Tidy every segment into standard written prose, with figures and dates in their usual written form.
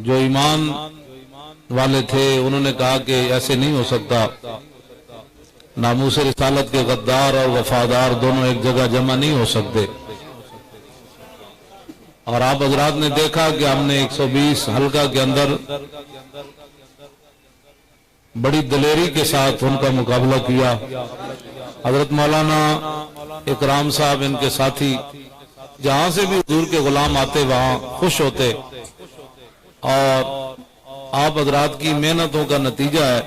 جو ایمان والے تھے انہوں نے کہا کہ ایسے نہیں ہو سکتا، ناموس رسالت کے غدار اور وفادار دونوں ایک جگہ جمع نہیں ہو سکتے، اور آپ حضرات نے دیکھا کہ ہم نے 120 حلقہ کے اندر بڑی دلیری کے ساتھ ان کا مقابلہ کیا۔ حضرت مولانا اکرام صاحب ان کے ساتھی جہاں سے بھی حضور کے غلام آتے وہاں خوش ہوتے، اور آپ حضرات کی محنتوں کا نتیجہ ہے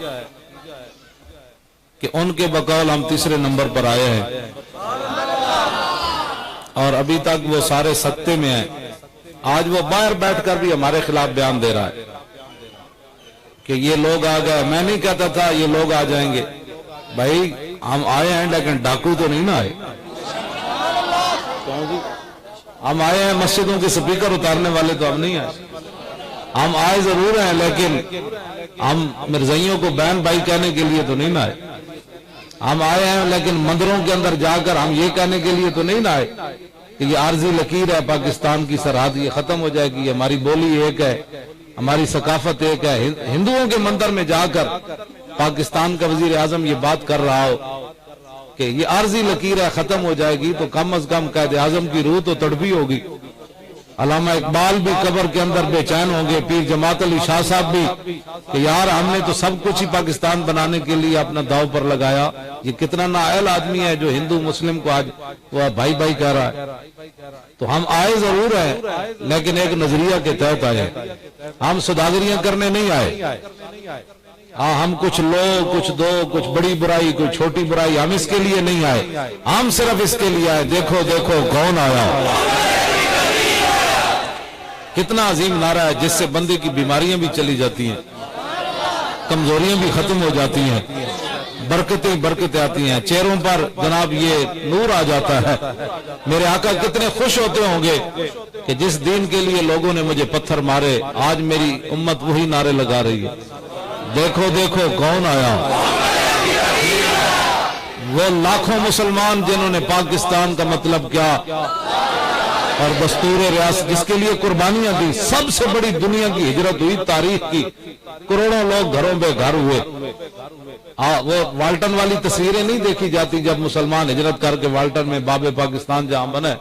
کہ ان کے بقول ہم تیسرے نمبر پر آئے ہیں، اور ابھی تک وہ سارے سکتے میں ہیں۔ آج وہ باہر بیٹھ کر بھی ہمارے خلاف بیان دے رہا ہے کہ یہ لوگ آ گئے۔ میں نہیں کہتا تھا یہ لوگ آ جائیں گے، بھائی ہم آئے ہیں لیکن ڈاکو تو نہیں نہ آئے، ہم آئے ہیں مسجدوں کے سپیکر اتارنے والے تو ہم نہیں آئے۔ ہم آئے ضرور ہیں لیکن ہم مرزائیوں کو بہن بھائی کہنے کے لیے تو نہیں نہ آئے۔ ہم آئے ہیں لیکن مندروں کے اندر جا کر ہم یہ کہنے کے لیے تو نہیں نہ آئے کہ یہ عارضی لکیر ہے، پاکستان کی سرحد یہ ختم ہو جائے گی، ہماری بولی ایک ہے، ہماری ثقافت ایک ہے۔ ہندوؤں کے مندر میں جا کر پاکستان کا وزیر اعظم یہ بات کر رہا ہو کہ یہ عارضی لکیر ہے، ختم ہو جائے گی، تو کم از کم قائد اعظم کی روح تو تڑپی ہوگی۔ علامہ اقبال بھی قبر کے اندر بے چین ہوں گے، پیر جماعت علی شاہ صاحب بھی، کہ یار ہم نے تو سب کچھ ہی پاکستان بنانے کے لیے اپنا داؤ پر لگایا، یہ کتنا نااہل آدمی ہے جو ہندو مسلم کو آج وہ بھائی بھائی کہہ رہا ہے۔ تو ہم آئے ضرور ہیں لیکن ایک نظریہ کے تحت آئے، ہم سوداگریاں کرنے نہیں آئے۔ ہاں ہم کچھ لو کچھ دو، کچھ بڑی برائی کوئی چھوٹی برائی، ہم اس کے لیے نہیں آئے، ہم صرف اس کے لیے آئے دیکھو دیکھو کون آیا۔ کتنا عظیم نعرہ ہے جس سے بندے کی بیماریاں بھی چلی جاتی ہیں، کمزوریاں بھی ختم ہو جاتی ہیں، برکتیں آتی ہیں، چہروں پر جناب یہ نور آ جاتا ہے۔ میرے آقا کتنے خوش ہوتے ہوں گے کہ جس دین کے لیے لوگوں نے مجھے پتھر مارے آج میری امت وہی نعرے لگا رہی ہے، دیکھو دیکھو کون آیا۔ وہ لاکھوں مسلمان جنہوں نے پاکستان کا مطلب کیا اور دستور ریاست جس کے لیے قربانیاں دی، سب سے بڑی دنیا کی ہجرت ہوئی تاریخ کی، کروڑوں لوگ گھروں بے گھر ہوئے۔ وہ والٹن والی تصویریں نہیں دیکھی جاتی جب مسلمان ہجرت کر کے والٹن میں باب پاکستان جہاں بنے،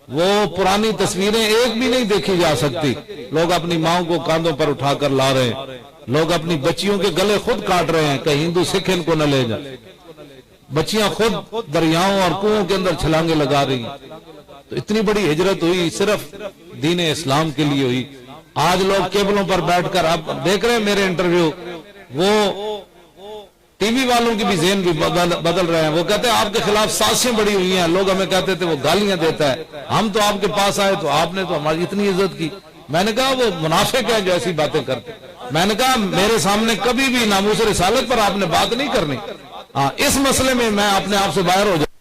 وہ پرانی تصویریں ایک بھی نہیں دیکھی جا سکتی۔ لوگ اپنی ماؤں کو کاندھوں پر اٹھا کر لا رہے ہیں، لوگ اپنی بچیوں کے گلے خود کاٹ رہے ہیں کہ ہندو سکھ ان کو نہ لے جائے، بچیاں خود دریاؤں اور کنووں کے اندر چھلانگے لگا رہی ہیں۔ تو اتنی بڑی ہجرت ہوئی صرف دین اسلام کے لیے ہوئی۔ آج لوگ کیبلوں پر بیٹھ کر اب دیکھ رہے ہیں میرے انٹرویو، وہ ٹی وی والوں کی بھی ذہن بھی بدل رہے ہیں، وہ کہتے ہیں آپ کے خلاف سازشیں بڑی ہوئی ہیں، لوگ ہمیں کہتے تھے وہ گالیاں دیتا ہے، ہم تو آپ کے پاس آئے تو آپ نے تو ہماری اتنی عزت کی۔ میں نے کہا وہ منافق ہے جو ایسی باتیں کرتے۔ میں نے کہا میرے سامنے کبھی بھی ناموس رسالت پر آپ نے بات نہیں کرنی، ہاں اس مسئلے میں میں اپنے آپ سے باہر ہو جاؤں۔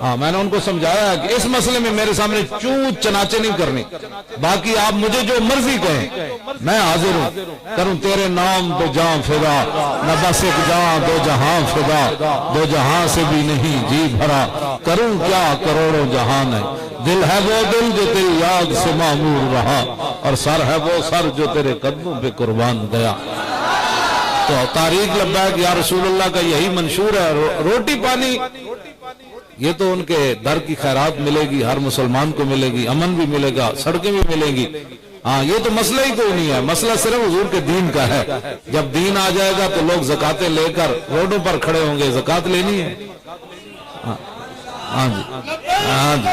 ہاں میں نے ان کو سمجھایا کہ اس مسئلے میں میرے سامنے چونچ چناچے نہیں کرنی، باقی آپ مجھے جو مرضی کہیں میں حاضر ہوں، کروں تیرے نام تو جاں فدا، نہ بس ایک جاں دو جہاں فدا، دو جہاں سے بھی نہیں جی بھرا، کروں کیا کروڑوں جہان ہے، دل ہے وہ دل جو تیری یاد سے معمور رہا، اور سر ہے وہ سر جو تیرے قدموں پہ قربان گیا۔ تو تاریخ لبیک یا رسول اللہ کا یہی منشور ہے۔ روٹی پانی یہ تو ان کے در کی خیرات ملے گی، ہر مسلمان کو ملے گی، امن بھی ملے گا، سڑکیں بھی ملیں گی، ہاں یہ تو مسئلہ ہی کوئی نہیں ہے، مسئلہ صرف حضور کے دین کا ہے۔ جب دین آ جائے گا تو لوگ زکاتیں لے کر روڈوں پر کھڑے ہوں گے، زکات لینی ہے۔ ہاں جی ہاں جی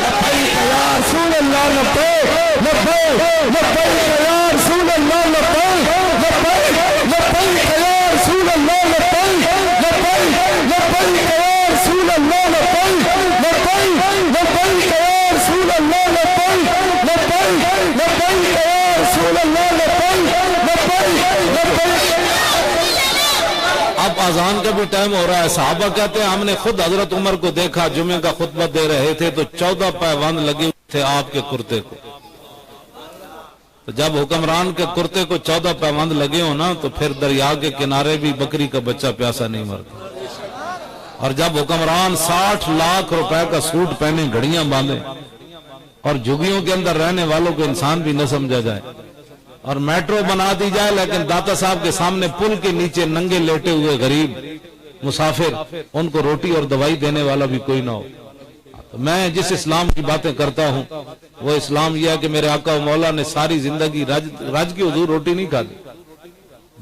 لبیک یا رسول اللہ لبیک، لبیک لبیک یا رسول اللہ لبیک، لبیک لبیک یا رسول اللہ لبیک، لبیک لبیک یا رسول اللہ لبیک، لبیک لبیک یا رسول اللہ لبیک، لبیک لبیک یا رسول اللہ لبیک، لبیک لبیک۔ اب اذان کا بھی ٹائم ہو رہا ہے۔ صحابہ کہتے ہیں ہم نے خود حضرت عمر کو دیکھا جمعے کا خطبہ دے رہے تھے تو 14 پیوند لگے تھے آپ کے کرتے کو۔ تو جب حکمران کے کرتے کو 14 پیوند لگے ہو نا تو پھر دریا کے کنارے بھی بکری کا بچہ پیاسا نہیں مرتا۔ اور جب حکمران 60 لاکھ روپے کا سوٹ پہنے، گھڑیاں باندھے اور جھگیوں کے اندر رہنے والوں کو انسان بھی نہ سمجھا جائے، اور میٹرو بنا دی جائے لیکن داتا صاحب کے سامنے پل کے نیچے ننگے لیٹے ہوئے غریب مسافر ان کو روٹی اور دوائی دینے والا بھی کوئی نہ ہو. تو میں جس اسلام کی باتیں کرتا ہوں وہ اسلام یہ ہے کہ میرے آقا و مولا نے ساری زندگی راج کی حضور روٹی نہیں کھا دی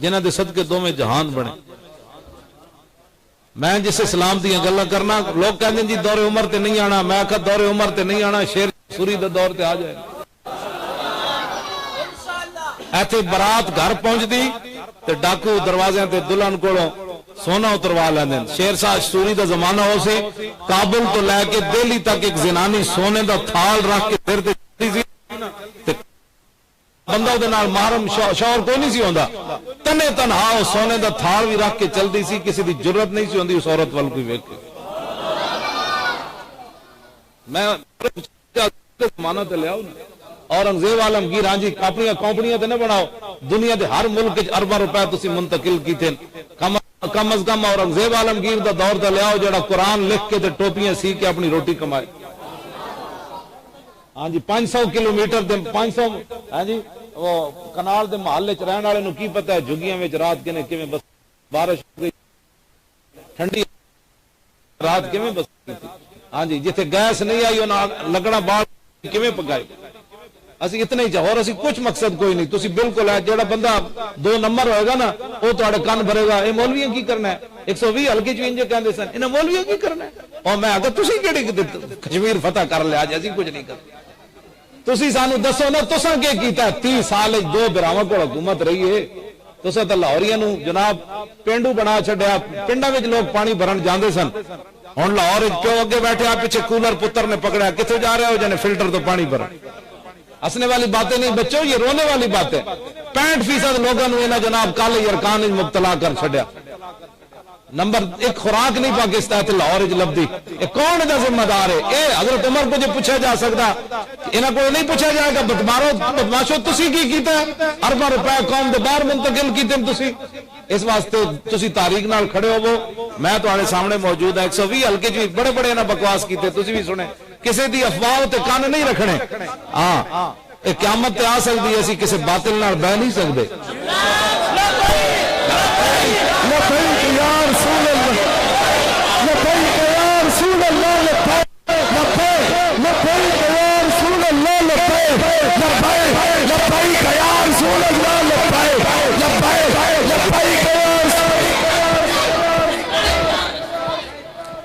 جنہاں دے صدقے دو میں جہان بنے. میں جس اسلام دیا گلا کرنا لوگ کہتے ہیں جی دور عمر تے نہیں آنا, میں آخا دور عمر تے نہیں آنا, شیر سوری دے دور تے آ جائے. ایتھے برات گھر پہنچ دی تے ڈاکو دروازے تے دلہن کولوں سونا اتروا لیندے. شیر شاہ سوری دا زمانہ ہو سی, کابل تو لے کے دہلی تک ایک زنانی سونے دا تھال رکھ کے سر تے چلدی سی, بندہ دے نال محرم شوہر کوئی نہیں سی ہوندا, تنے تنہا او سونے دا تھال بھی رکھ کے چلدی سی, کسی دی جرت نہیں سی ہوندی اس عورت وال کوئی ویکھ کے. میں زمانہ تے لے آؤ نا اورنگزیب عالمگیر, ہاں جی اپنی کمپنیاں تے نہ بناؤ, دنیا دے ہر ملک وچ ارباں روپے تسی منتقل کیتے, کم از کم اورنگزیب عالمگیر دا دور تے لے آؤ جڑا قرآن لکھ کے تے ٹوپیاں سی کے اپنی روٹی کمائے. ہاں جی 500 کلومیٹر دے 500 ہاں جی وہ کنال دے محلے چ رہن والے نو کی پتہ ہے جھگیاں وچ رات کنے کیویں بس بارش ہو گئی ٹھنڈی رات کیویں بس تھی. ہاں جی جتھے گیس نہیں آئی انہاں لکڑاں بال کیویں پکائی. اسی اتنے ہی چاہو اور اسی کچھ مقصد کوئی نہیں. تسی بالکل ہے جڑا بندہ 2 نمبر ہوئے گا نا وہ تہاڈے کان بھرے گا, اے مولویاں کی کرنا ہے 120 ہلکے چ انج کہندے سن, انہاں مولویاں کی کرنا ہے. اور میں اگر تسی کیڑی کشمیر فتح کر لیا جی اسی کچھ نہیں کرتے. تسی سانو دسو نا تساں کی کیتا ہے 30 سال 2 براواں کول حکومت رہی ہے. تساں تے لاہوریاں نو جناب پینڈو بنا چھڈیا, پنڈاں وچ لوگ پانی بھرن جاندے سن, ہن لاہور وچ پیو اگے بیٹھے آ پیچھے کولر پتر نے پکڑیا, کتھے جا رہے ہو جنے فلٹر تو پانی بھرن. ہنسنے والی باتیں نہیں بچوں, یہ رونے والی باتیں. 65% لوگوں نے انہاں جناب کالے ارکان وچ مبتلا کر چھڈیا. نمبر 1 خوراک نہیں پاکستان تے لاہور وچ لبدی. اے کون دا ذمہ دار ہے؟ اے حضرت عمر کو جو پوچھا جا سکدا, انہاں کو نہیں پوچھا جائے گا بدماشو تسی کی کیتا ہے, ارباں روپے قوم دے باہر منتقل کیتے تسی. اس واسطے تسی تاریخ نال کھڑے ہوو. میں تہاڈے سامنے موجود ہاں. 120 ہلکے چ بڑے بڑے انہاں بکواس کیتے, تسی بھی سنے. کسی دی افواہ تے کان نہیں رکھنے. ہاں اے قیامت تے آ سکدی ہے, اسی کسی باطل نال بہ نہیں سکدے. لبیک یا رسول اللہ, لبیک یا رسول اللہ, لبیک لبیک یا رسول اللہ, لبیک لبیک لبیک یا رسول اللہ, لبیک لبیک لبیک یا رسول اللہ.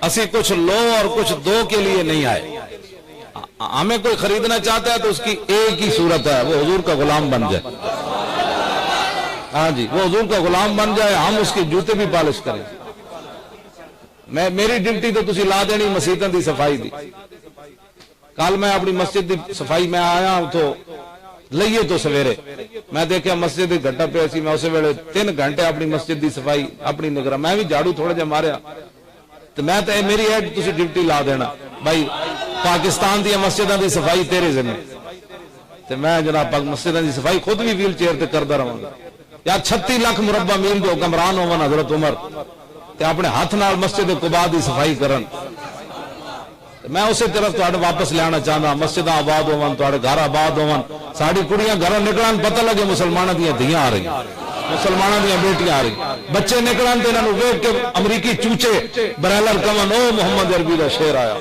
اسی کچھ لو اور کچھ دو کے لیے نہیں آئے. ہمیں کوئی خریدنا چاہتا ہے تو اس کی ایک ہی صورت ہے, وہ حضور کا غلام بن جائے. ہاں جی وہ حضور کا غلام بن جائے, ہم اس کے جوتے بھی پالش کریں. میری ڈیوٹی تو تسی لا دینی مسجداں دی صفائی دی. کل میں اپنی مسجد دی صفائی میں آیا تو لئیے تو سویرے میں دیکھا مسجد دی گھٹا پہ سی. میں اسے ویلے 3 گھنٹے اپنی مسجد دی صفائی اپنی نگراں, میں بھی جھاڑو تھوڑا جہا ماریا تو میں تے میری ہے تسی ڈیوٹی لا دینا بھائی پاکستان دی مسجداں دی صفائی تیرے ذمہ. تے میں جناب مسجداں دی صفائی خود بھی ویل چیئر تے کردا رہاں گا. یا 36 لاکھ مربع میل دے حکمران ہون حضرت عمر تے اپنے ہاتھ نال مسجد قباء دی صفائی کرن. میں اسی طرف تہاڈے واپس لیانا چاہنا, مسجداں آباد ہون, تہاڈے گھر آباد ہون, ساڈی کڑیاں گھروں نکلن پتہ لگے مسلماناں دیاں دھیاں آ رہی, مسلماناں دیاں بیٹیاں آ رہی, بچے نکلن تے انہاں نوں ویکھ کے امریکی چوچے برائلر کمن او محمد عربی دا شعر آیا.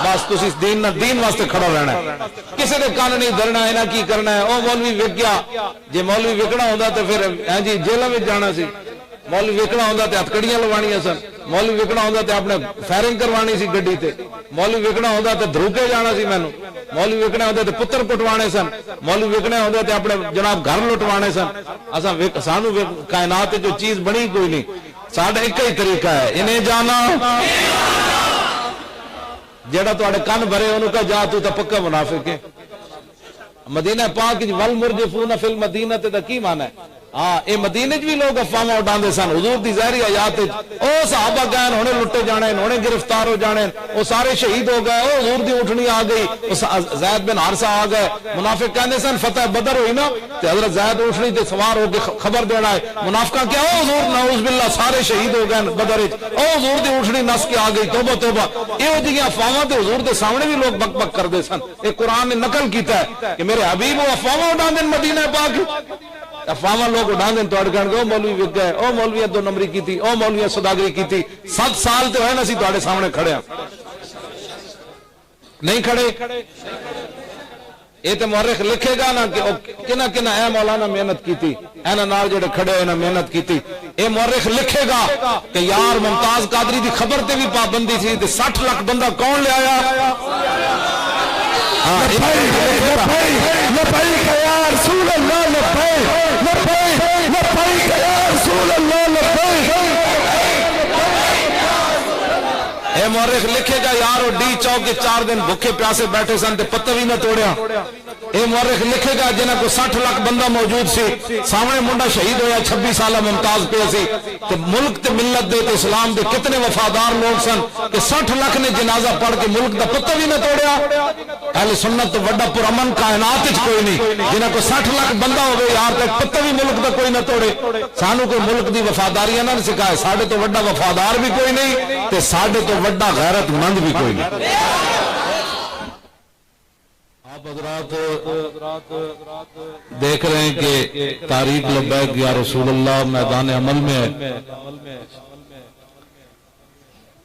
بس تسی دین واسطے کھڑا رہنا ہے, کسی دے کان نہیں دھرنا. انہاں کی کرنا ہے, او مولوی وک گیا, جے مولوی وکنا ہوندا تے پھر ہاں جی جیلاں وچ جانا سی. مولوی وکنا ہوندا تے ہتھکڑیاں لوانیاں سن, مولوی وکنا ہوندا تے اپنے فائرنگ کروانی سی گڈی تے, مولوی وکنا ہوندا تے دھروکے جانا سی مینوں, مولوی وکنا ہوندا تے پتر پٹوانے سن, مولوی وکنا ہوندا تے اپنے جناب گھر لٹوانے سن. اساں سانو کائنات جو چیز بنی کوئی نہیں, ساڈا ایک ہی طریقہ ہے, انہیں جانا جیڑا تواڈے کان بھرے انہوں کا جا تو پکا منافق ہے. مدینہ پاک وچ والمرجفون فی المدینہ تے دا کی معنی ہے؟ ہاں یہ مدینے بھی لوگ افواہ اڈاندے سن حضور دی ظاہری حیات او صحابہ گئے ہونے لٹے جانے ہونے گرفتار ہو جانے وہ سارے شہید ہو گئے او حضور دی اٹھنی آ گئی زید بن حارثہ آ گئے منافق کہندے سن فتح بدر ہوئی نا تے حضرت زید اٹھنی تے سوار ہو کے خبر دینا ہے منافقاں کیا او حضور نعوذ باللہ سارے شہید ہو گئے بدر وچ او حضور دی اٹھنی نس کے آ گئی توبہ توبہ ایہو جیاں افواہاں تے حضور دے سامنے بھی لوگ بک بک کردے سن اے قرآن نے نقل کیتا ہے کہ میرے حبیب وہ افواہ اڈاندے مدینہ پاک افواہ لوگ اڈان دیں تو اڑکن گے او مولوی وک گئے او مولویاں دو نمبری کی تھی او مولویاں صداگری کی تھی 7 سال تو ہے نا سی تواڈے سامنے کھڑے ہیں نہیں کھڑے یہ تو مورخ لکھے گا نا کہ کنا کنا اے مولانا محنت کی تھی اینا نال جڑے کھڑے ہوئے نا محنت کی تھی اے مورخ لکھے گا کہ یار ممتاز قادری دی خبر تے بھی پابندی تھی تے 60 لاکھ بندہ کون لے آیا لبیک یا رسول اللہ لبیک لبیک یا رسول اللہ لبیک اے مورخ لکھے گا یار ڈی چوک کے 4 دن بھوکے پیاسے بیٹھے سن تے پتہ بھی نہ توڑیا اے مورخ لکھے گا جنہاں کو 60 لاکھ بندہ موجود سی سامنے منڈا شہید ہویا 26 سالہ ممتاز پہ سی تے ملک تے ملت دے تے اسلام دے کتنے وفادار لوگ سن کہ 60 لاکھ نے جنازہ پڑھ کے ملک دا پتہ بھی نہ توڑیا اہل سنت تو وڈا پرامن کائنات وچ کوئی نہیں جنہاں کو 60 لاکھ بندہ ہوئے یار تک پتہ بھی ملک دا کوئی نہ توڑے سانو کوئی ملک دی وفاداریاں نہ سکھائے ساڈے تو وڈا وفادار بھی کوئی نہیں تے ساڈے تو وڈا غیرت مند بھی کوئی نہیں آپ حضرات دیکھ رہے ہیں کہ تاریخ لبیک یا رسول اللہ میدان عمل میں ہے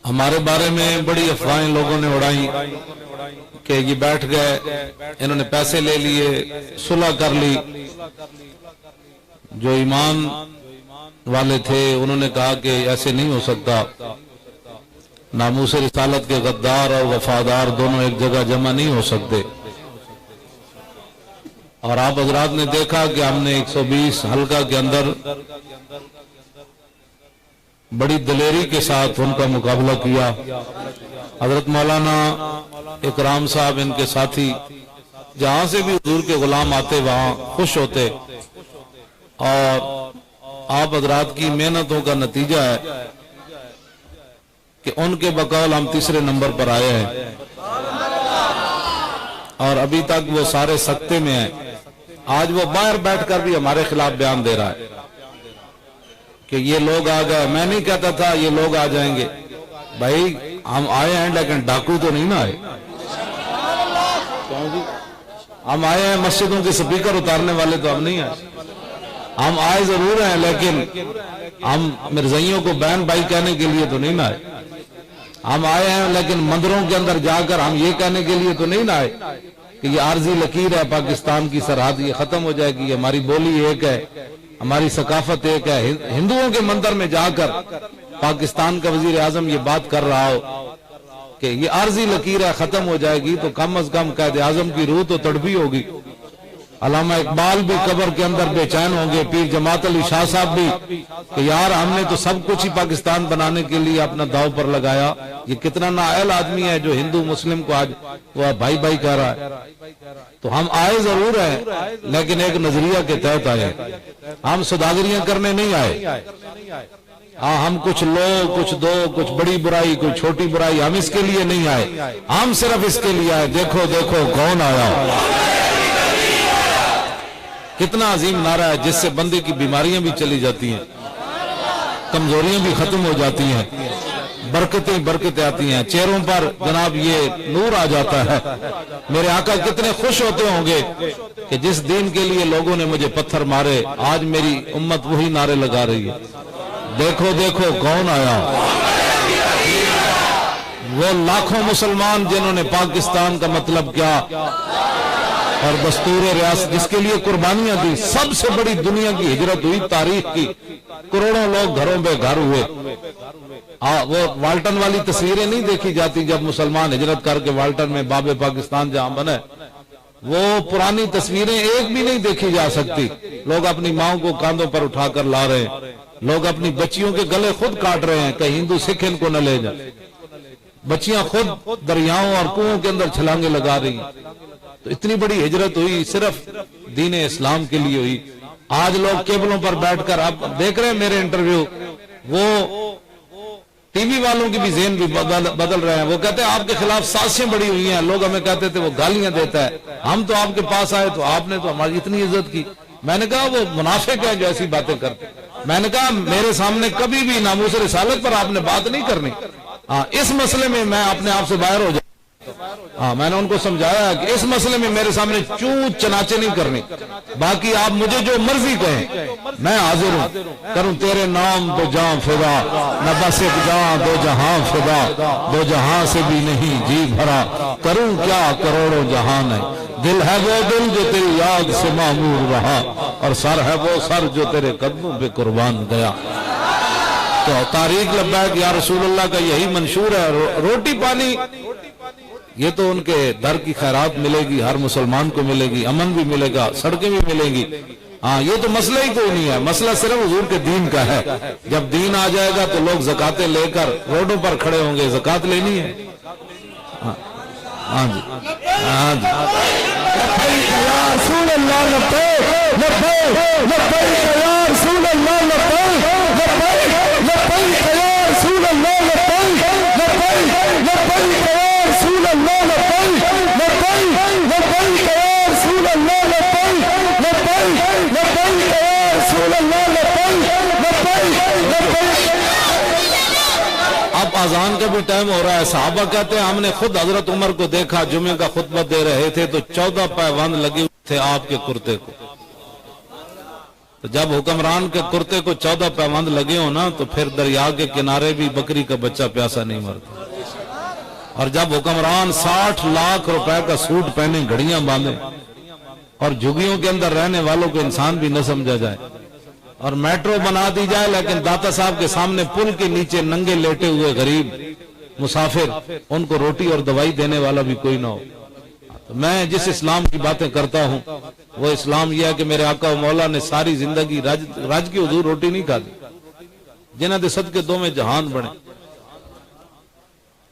ہمارے بارے میں بڑی افواہیں لوگوں نے اڑائی کہ یہ بیٹھ گئے انہوں نے پیسے لے لیے صلح کر لی جو ایمان والے تھے انہوں نے کہا کہ ایسے نہیں ہو سکتا ناموس رسالت کے غدار اور وفادار دونوں ایک جگہ جمع نہیں ہو سکتے اور آپ حضرات نے دیکھا کہ ہم نے 120 حلقہ کے اندر بڑی دلیری کے ساتھ ان کا مقابلہ کیا حضرت مولانا اکرام صاحب ان کے ساتھی جہاں سے بھی حضور کے غلام آتے وہاں خوش ہوتے اور آپ حضرات کی محنتوں کا نتیجہ ہے کہ ان کے بقول ہم 3 نمبر پر آئے ہیں اور ابھی تک وہ سارے سکتے میں ہیں آج وہ باہر بیٹھ کر بھی ہمارے خلاف بیان دے رہا ہے کہ یہ لوگ آ گئے میں نہیں کہتا تھا یہ لوگ آ جائیں گے بھائی ہم آئے ہیں لیکن ڈاکو تو نہیں نہ آئے ہم آئے ہیں مسجدوں کے سپیکر اتارنے والے تو ہم نہیں آئے ہم آئے ضرور ہیں لیکن ہم مرزائیوں کو بہن بھائی کہنے کے لیے تو نہیں نہ آئے ہم آئے ہیں لیکن مندروں کے اندر جا کر ہم یہ کہنے کے لیے تو نہیں نہ آئے کہ یہ عارضی لکیر ہے پاکستان کی سرحد یہ ختم ہو جائے گی ہماری بولی ایک ہے ہماری ثقافت ایک ہے ہندوؤں کے مندر میں جا کر پاکستان کا وزیر اعظم یہ بات کر رہا ہو کہ یہ عارضی لکیر ہے ختم ہو جائے گی تو کم از کم قائد اعظم کی روح تو تڑپی ہوگی علامہ اقبال بھی قبر کے اندر بے چین ہوں گے پیر جماعت علی شاہ صاحب بھی کہ یار ہم نے تو سب کچھ ہی پاکستان بنانے کے لیے اپنا داؤ پر لگایا یہ کتنا نااہل آدمی ہے جو ہندو مسلم کو آج وہ بھائی بھائی کہہ رہا ہے تو ہم آئے ضرور ہیں لیکن ایک نظریہ کے تحت آئے ہم سوداگریاں کرنے نہیں آئے ہاں ہم کچھ لو کچھ دو کچھ بڑی برائی کوئی چھوٹی برائی ہم اس کے لیے نہیں آئے ہم صرف اس کے لیے آئے دیکھو دیکھو کون آیا کتنا عظیم نعرہ ہے جس سے بندے کی بیماریاں بھی چلی جاتی ہیں کمزوریاں بھی ختم ہو جاتی ہیں برکتیں آتی ہیں چہروں پر جناب یہ نور آ جاتا ہے میرے آقا کتنے خوش ہوتے ہوں گے کہ جس دین کے لیے لوگوں نے مجھے پتھر مارے آج میری امت وہی نعرے لگا رہی ہے دیکھو دیکھو کون آیا وہ لاکھوں مسلمان جنہوں نے پاکستان کا مطلب کیا اور دستور ریاست جس کے لیے قربانیاں دی سب سے بڑی دنیا کی ہجرت ہوئی تاریخ کی کروڑوں لوگ گھروں بے گھر ہوئے وہ والٹن والی تصویریں نہیں دیکھی جاتی جب مسلمان ہجرت کر کے والٹن میں باب پاکستان جہاں بنے وہ پرانی تصویریں ایک بھی نہیں دیکھی جا سکتی لوگ اپنی ماں کو کاندھوں پر اٹھا کر لا رہے ہیں لوگ اپنی بچیوں کے گلے خود کاٹ رہے ہیں کہ ہندو سکھ ان کو نہ لے جائے بچیاں خود دریاؤں اور کنووں کے اندر چھلانگیں لگا رہی ہیں تو اتنی بڑی ہجرت ہوئی صرف دین اسلام کے لیے ہوئی آج لوگ کیبلوں پر بیٹھ کر اب دیکھ رہے ہیں میرے انٹرویو، وہ ٹی وی والوں کی بھی ذہن بھی بدل رہے ہیں. وہ کہتے ہیں آپ کے خلاف سازشیں بڑی ہوئی ہیں. لوگ ہمیں کہتے تھے وہ گالیاں دیتا ہے، ہم تو آپ کے پاس آئے تو آپ نے تو ہماری اتنی عزت کی. میں نے کہا وہ منافق ہے جو ایسی باتیں کرتے. میں نے کہا میرے سامنے کبھی بھی ناموس رسالت پر آپ نے بات نہیں کرنی. ہاں اس مسئلے میں میں اپنے آپ سے باہر ہو جاؤں. ہاں میں نے ان کو سمجھایا کہ اس مسئلے میں میرے سامنے چوت چناچے نہیں کرنے. باقی آپ مجھے جو مرضی کہیں میں حاضر ہوں. کروں تیرے نام تو جاں فدا، نہ بس ایک جاں دو جہاں فدا، دو جہاں سے بھی نہیں جی بھرا، کروں کیا کروڑوں جہان ہے. دل ہے وہ دل جو تیری یاد سے معمور رہا، اور سر ہے وہ سر جو تیرے قدموں پہ قربان گیا. تو تاریخ لبیک یا رسول اللہ کا یہی منشور ہے. روٹی پانی یہ تو ان کے در کی خیرات ملے گی، ہر مسلمان کو ملے گی، امن بھی ملے گا، سڑکیں بھی ملیں گی. ہاں یہ تو مسئلہ ہی کوئی نہیں ہے. مسئلہ صرف حضور کے دین کا ہے. جب دین آ جائے گا تو لوگ زکاتیں لے کر روڈوں پر کھڑے ہوں گے. زکات لینی ہے. ہاں جی ہاں جی. لبیک یا رسول اللہ لبیک، لبیک لبیک یا رسول اللہ لبیک، لبیک لبیک یا رسول اللہ لبیک، لبیک لبیک یا رسول اللہ لبیک، لبیک لبیک یا رسول اللہ لبیک، لبیک لبیک یا رسول اللہ لبیک، لبیک لبیک. اب اذان کا بھی ٹائم ہو رہا ہے. صحابہ کہتے ہیں ہم نے خود حضرت عمر کو دیکھا جمعے کا خطبہ دے رہے تھے تو 14 پیوند لگے ہوئے تھے آپ کے کرتے کو. تو جب حکمران کے کرتے کو 14 پیوند لگے ہو نا تو پھر دریا کے کنارے بھی بکری کا بچہ پیاسا نہیں مرتا. اور جب حکمران 60 لاکھ روپے کا سوٹ پہنے، گھڑیاں باندھے اور جھگیوں کے اندر رہنے والوں کو انسان بھی نہ سمجھا جائے، اور میٹرو بنا دی جائے لیکن داتا صاحب کے سامنے پل کے نیچے ننگے لیٹے ہوئے غریب مسافر، ان کو روٹی اور دوائی دینے والا بھی کوئی نہ ہو. تو میں جس اسلام کی باتیں کرتا ہوں وہ اسلام یہ ہے کہ میرے آقا و مولا نے ساری زندگی رج کی حضور روٹی نہیں کھا دی، جنہاں دے صدقے دو میں جہان بنے.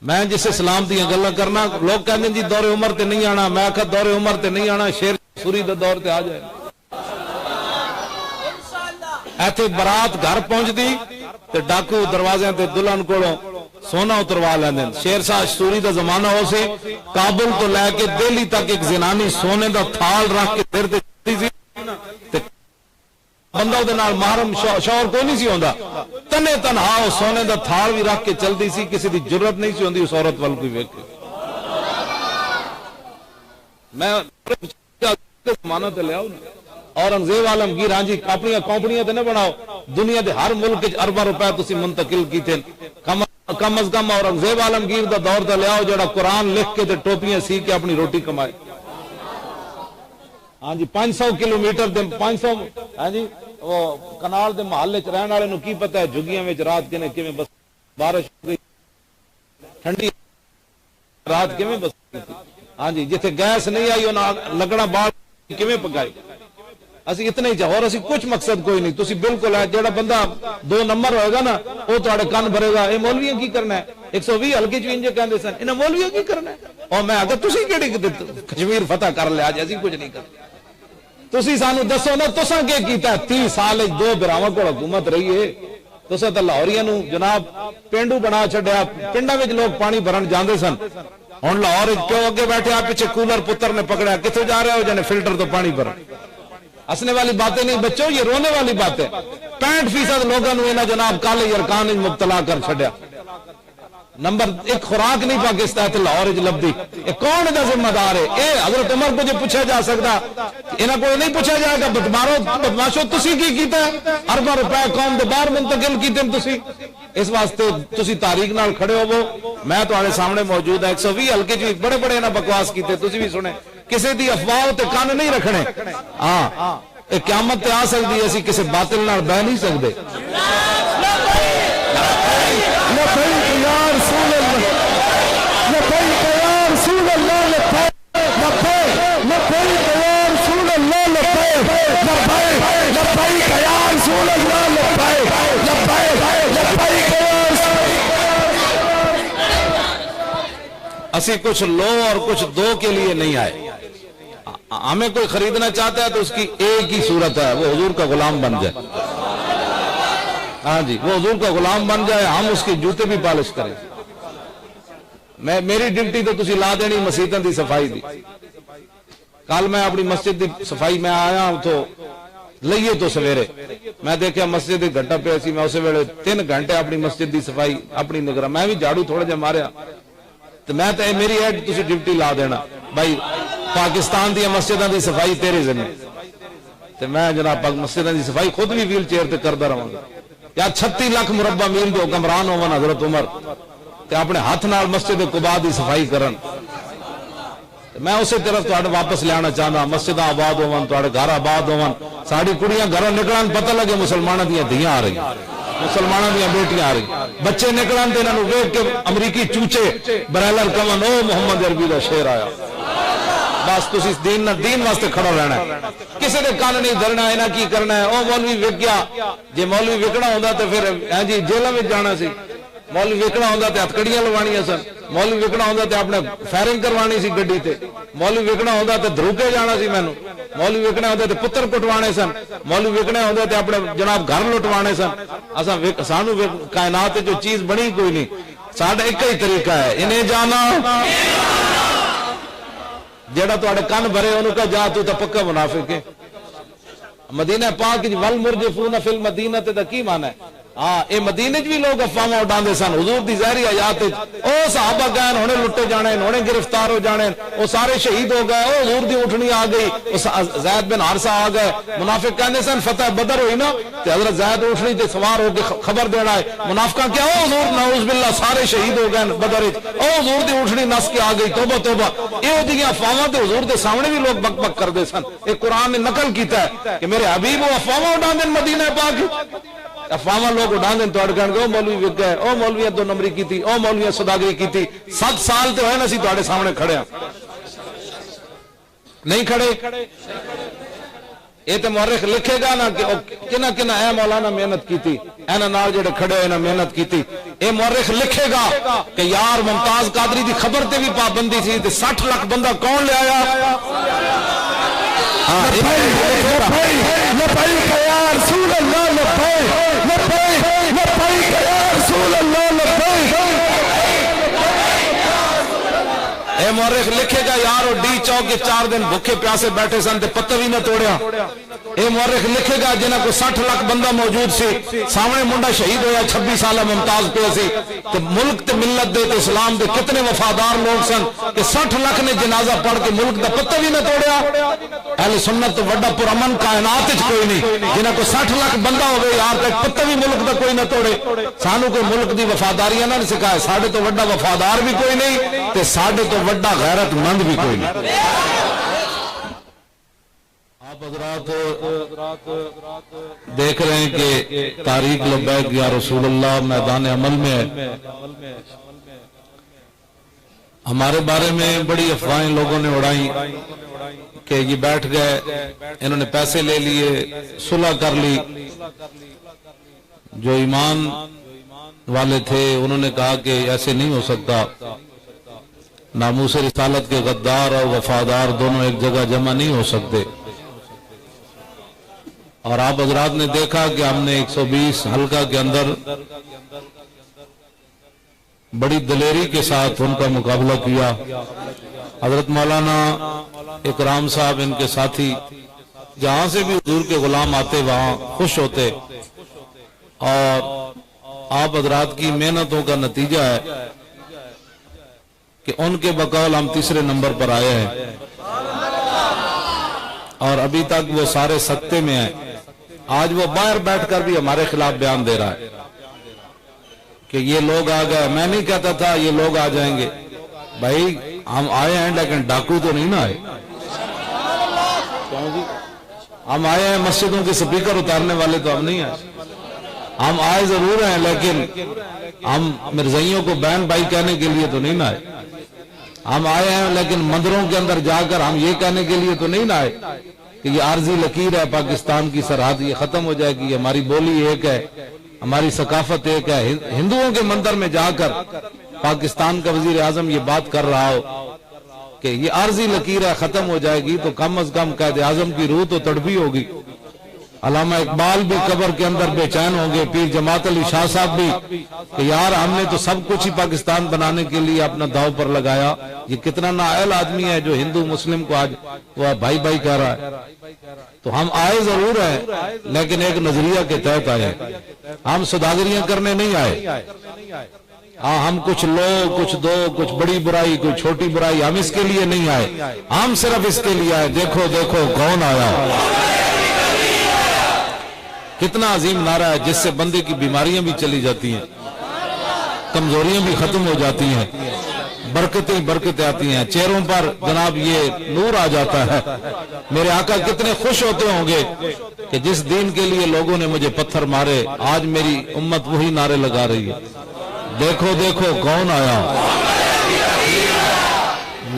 میں جس اسلام دیا گلا کرنا، لوگ کہتے ہیں جی دور عمر تے نہیں آنا. میں آخا دور عمر تے نہیں آنا، شیر سوری دا دور تے آ جائے. ایتھے برات گھر پہنچ دی تے ڈاکو دروازے تے دلہن کولوں سونا اتروا لیندے. شیر شاہ سوری دا زمانہ ہو سی، کابل تو لے کے دہلی تک ایک زنانی سونے دا تھال رکھ کے سر تے چلدی سی تے بندہ دے نال محرم شوہر کوئی نہیں سی ہوندا، تنے تنہا او سونے دا تھال بھی رکھ کے چلدی سی. کسی دی جرت نہیں سی ہوندی اس عورت وال کوئی ویکھے. میں زمانہ تے لے آؤ نا. اورنگزیب عالمگیر ہاں جی اپنی کمپنیاں تے نہ بناؤ، دنیا دے ہر ملک ارباں روپے تسی منتقل کیتے. کم از کم اورنگزیب عالمگیر دا دور تے لے آؤ جڑا قرآن لکھ کے تے ٹوپیاں سی کے اپنی روٹی کمائے. ہاں جی 500 کلومیٹر دے 500 ہاں جی وہ کنال دے محلے چ رہن والے نو کی پتہ ہے جھگیاں وچ رات کیویں بس بارش ہو گئی، ٹھنڈی رات کیویں بس. ہاں جی جتھے گیس نہیں آئی انہاں لکڑاں بال کیویں پکائی. اسی اتنے ہی چاہو اور اسی کچھ مقصد کوئی نہیں. تسی بالکل ہے جڑا بندہ 2 نمبر ہوئے گا نا وہ تہاڈے کان بھرے گا اے مولویاں کی کرنا ہے. 120 ہلکے چ انج کہندے سن انہاں مولویاں کی کرنا ہے. اور میں اگر تسی کیڑی کشمیر فتح کر لیا جے اسی کچھ نہیں کرتے. تسی سانو دسو نا تساں کی کیتا ہے. 30 سال 2 بھراواں کول حکومت رہی ہے. تساں تے لاہوریاں نو جناب پینڈو بنا چھڈیا. پنڈاں وچ لوگ پانی بھرن جاندے سن. ہن لاہور وچ پیو اگے بیٹھے آ پیچھے کولر پتر نے پکڑیا کتھوں جا رہے ہو جنے فلٹر تو پانی بھرن. ہنسنے والی باتیں نہیں بچوں، یہ رونے والی باتیں. 65% لوگوں نے انہاں جناب کالے یرکان وچ مبتلا کر چھڈیا. نمبر 1 خوراک نہیں پاکستان تے لاہور وچ لبدی. اے کون دا ذمہ دار ہے؟ اے حضرت عمر کو جو پوچھا جا سکتا، انہاں کو نہیں پوچھا جائے گا بدماشو تسی کی کیتا ہے؟ ارباں روپے قوم دے باہر منتقل کیتے تسی. اس واسطے تسی تاریخ نال کھڑے ہوو. میں تہاڈے سامنے موجود ہے. 120 ہلکے جی بڑے بڑے انہاں بکواس کیتے تسی بھی سنے. کسی دی افواہ تے کان نہیں رکھنے. ہاں اے قیامت تے آ سکدی ہے، اسی کسی باطل نال بہ نہیں سکدے. لبیک یا رسول اللہ، لبیک یا رسول اللہ، لبیک لبیک یا رسول اللہ، لبیک لبیک لبیک یا رسول اللہ، لبیک لبیک لبیک یا رسول اللہ. اسی کچھ لو اور کچھ دو کے لیے نہیں آئے. ہمیں کوئی خریدنا چاہتا ہے تو اس کی ایک ہی صورت ہے، وہ حضور کا غلام بن جائے. ہاں جی، وہ حضور کا غلام بن جائے، ہم اس کے جوتے بھی پالش کریں. میری ڈیوٹی تو تسی لا دینی مسجداں دی صفائی دی. کل میں اپنی مسجد دی صفائی میں آیا تو لئیے تو سویرے میں دیکھا مسجد دی گھٹا پہ سی، میں اسے ویلے 3 گھنٹے اپنی مسجد دی صفائی اپنی نگراں، میں بھی جھاڑو تھوڑا جہا ماریا تو میں تے میری ایڈ تسی ڈیوٹی لا دینا بھائی پاکستان دی مسجداں دی صفائی تیرے ذمہ. تے میں جناب مسجداں دی صفائی خود بھی ویل چیئر تے کردا رہاں گا. یا 36 لاکھ مربع میل دے حکمران ہون حضرت عمر تے اپنے ہاتھ نال مسجد قباء دی صفائی کرن. میں اسی طرف تہاڈے واپس لیانا چاہنا، مسجد آباد ہون، تہاڈے گھر آباد ہون، ساڈی کڑیاں گھروں نکلن پتہ لگے مسلماناں دیاں دھیاں آ رہی، مسلماناں دیاں بیٹیاں آ رہی، بچے نکلن تے انہاں نوں ویکھ کے امریکی چوچے برائلر کہن او محمد عربی دا شیر آیا. بس تسی دین واسطے کھڑا رہنا ہے، کسی دے کان نہیں دھرنا. انہاں کی کرنا ہے، او مولوی وک گیا، جے مولوی وکنا ہوندا تے پھر ہاں جی جیلاں وچ جانا سی. مولوی وکنا ہوندا تے ہتھکڑیاں لوانیاں سن، مولوی وکنا ہوندا تے اپنے فائرنگ کروانی سی گڈی تے، مولوی وکنا ہوندا تے دھروکے جانا سی مینوں، مولوی وکنا ہوندا تے پتر کٹوانے سن، مولوی وکنا ہوندا تے اپنے جناب گھر لٹوانے سن. اساں سانو کائنات جو چیز بنی کوئی نہیں، ساڈا ایک ہی طریقہ ہے، انہیں جانا جیڑا تواڈے کن بھرے انہوں کہا جا تو پکا منافق ہے. مدینہ پاک والمرجفون فی المدینہ تے دا کی معنی ہے؟ ہاں اے مدینے بھی لوگ افواہاں اڈاندے سن حضور دی ظاہری حیات او صحابہ گئے ہونے لٹے جانے، ہونے گرفتار ہو جانے، او سارے شہید ہو گئے، او حضور دی اٹھنی آ گئی، زید بن حارثہ آ گئے. منافق کہندے سن فتح بدر ہوئی نا تے حضرت زید اٹھنی تے سوار ہو کے خبر دینا ہے. منافقاں کیا او حضور نعوذ باللہ سارے شہید ہو گئے بدر وچ، او حضور دی اٹھنی نس کے آ گئی، توبہ توبہ. اے دیاں افواہاں تے حضور دے سامنے بھی لوگ بک بک کردے سن. اے قرآن نے نقل کیتا ہے کہ میرے حبیب وہ افواہاں اڈاندے مدینہ پاک، افواہاں لوگ اڈان دین تو اڑکن گے او مولوی وک گئے، او مولویاں 2 نمبری کیتی، او مولویاں صداگری کیتی. 7 سال تے ہوئے نا سی تواڈے سامنے کھڑے ہاں، نہیں کھڑے. یہ تے مورخ لکھے گا نا کہ کنہ کنہ اے مولانا محنت کیتی، اینا نال جڑے کھڑے اینا محنت کیتی. اے مورخ لکھے گا کہ یار ممتاز قادری دی خبر تے بھی پابندی تھی تے 60 لاکھ بندہ کون لے آیا. لبیک یا رسول اللہ لبیک لبیک لبیک یا رسول اللہ لبیک. اے مورخ لکھے گا یار ڈی چوک کے 4 دن بھوکے پیاسے بیٹھے سن تے پتہ بھی نہ توڑیا. اے مورخ لکھے گا جنہاں کو 60 لاکھ بندہ موجود سی، سامنے منڈا شہید ہویا 26 سالہ ممتاز پہ سی تے ملک تے ملت دے تے اسلام دے کتنے وفادار لوگ سن کہ 60 لاکھ نے جنازہ پڑھ کے ملک دا پتہ بھی نہ توڑیا. اہل سنت تو وڈا پرامن کائنات وچ کوئی نہیں جنہاں کو 60 لاکھ بندہ ہوئے یار تک پتہ بھی ملک دا کوئی نہ توڑے. سانو کوئی ملک دی وفاداریاں نہ سکھائے، ساڈے تو وڈا وفادار بھی کوئی نہیں تے ساڈے تو وڈا غیرت مند بھی کوئی نہیں. آپ حضرات دیکھ رہے ہیں کہ تاریخ لبیک یا رسول اللہ میدان عمل میں ہے. ہمارے بارے میں بڑی افواہیں لوگوں نے اڑائی کہ یہ بیٹھ گئے، انہوں نے پیسے لے لیے، صلح کر لی. جو ایمان والے تھے انہوں نے کہا کہ ایسے نہیں ہو سکتا، ناموس رسالت کے غدار اور وفادار دونوں ایک جگہ جمع نہیں ہو سکتے. اور آپ حضرات نے دیکھا کہ ہم نے 120 حلقہ کے اندر بڑی دلیری کے ساتھ ان کا مقابلہ کیا. حضرت مولانا اکرام صاحب ان کے ساتھی جہاں سے بھی حضور کے غلام آتے وہاں خوش ہوتے، اور آپ حضرات کی محنتوں کا نتیجہ ہے کہ ان کے بقول ہم 3 نمبر پر آئے ہیں، اور ابھی تک وہ سارے سکتے میں ہیں. آج وہ باہر بیٹھ کر بھی ہمارے خلاف بیان دے رہا ہے کہ یہ لوگ آ گئے. میں نہیں کہتا تھا یہ لوگ آ جائیں گے، بھائی ہم آئے ہیں لیکن ڈاکو تو نہیں نہ آئے. ہم آئے ہیں مسجدوں کے سپیکر اتارنے والے تو ہم نہیں آئے. ہم آئے ضرور ہیں لیکن ہم مرزائیوں کو بہن بھائی کہنے کے لیے تو نہیں نہ آئے. ہم آئے ہیں لیکن مندروں کے اندر جا کر ہم یہ کہنے کے لیے تو نہیں نہ آئے کہ یہ عارضی لکیر ہے، پاکستان کی سرحد یہ ختم ہو جائے گی، ہماری بولی ایک ہے، ہماری ثقافت ایک ہے. ہندوؤں کے مندر میں جا کر پاکستان کا وزیر اعظم یہ بات کر رہا ہو کہ یہ عارضی لکیر ہے، ختم ہو جائے گی، تو کم از کم قائد اعظم کی روح تو تڑپی ہوگی، علامہ اقبال بھی قبر کے اندر بے چین ہوں گے، پیر جماعت علی شاہ صاحب بھی، کہ یار ہم نے تو سب کچھ ہی پاکستان بنانے کے لیے اپنا داؤ پر لگایا، یہ کتنا نااہل آدمی ہے جو ہندو مسلم کو آج وہ بھائی بھائی کہہ رہا ہے۔ تو ہم آئے ضرور ہیں لیکن ایک نظریہ کے تحت آئے، ہم سوداگریاں کرنے نہیں آئے، ہاں ہم کچھ لو کچھ دو، کچھ بڑی برائی کوئی چھوٹی برائی، ہم اس کے لیے نہیں آئے، ہم صرف اس کے لیے آئے دیکھو دیکھو کون آیا۔ کتنا عظیم نعرہ ہے جس سے بندے کی بیماریاں بھی چلی جاتی ہیں، کمزوریاں بھی ختم ہو جاتی ہیں، برکتیں برکتیں آتی ہیں، چہروں پر جناب یہ نور آ جاتا ہے۔ میرے آقا کتنے خوش ہوتے ہوں گے کہ جس دین کے لیے لوگوں نے مجھے پتھر مارے آج میری امت وہی نعرے لگا رہی ہے، دیکھو دیکھو کون آیا۔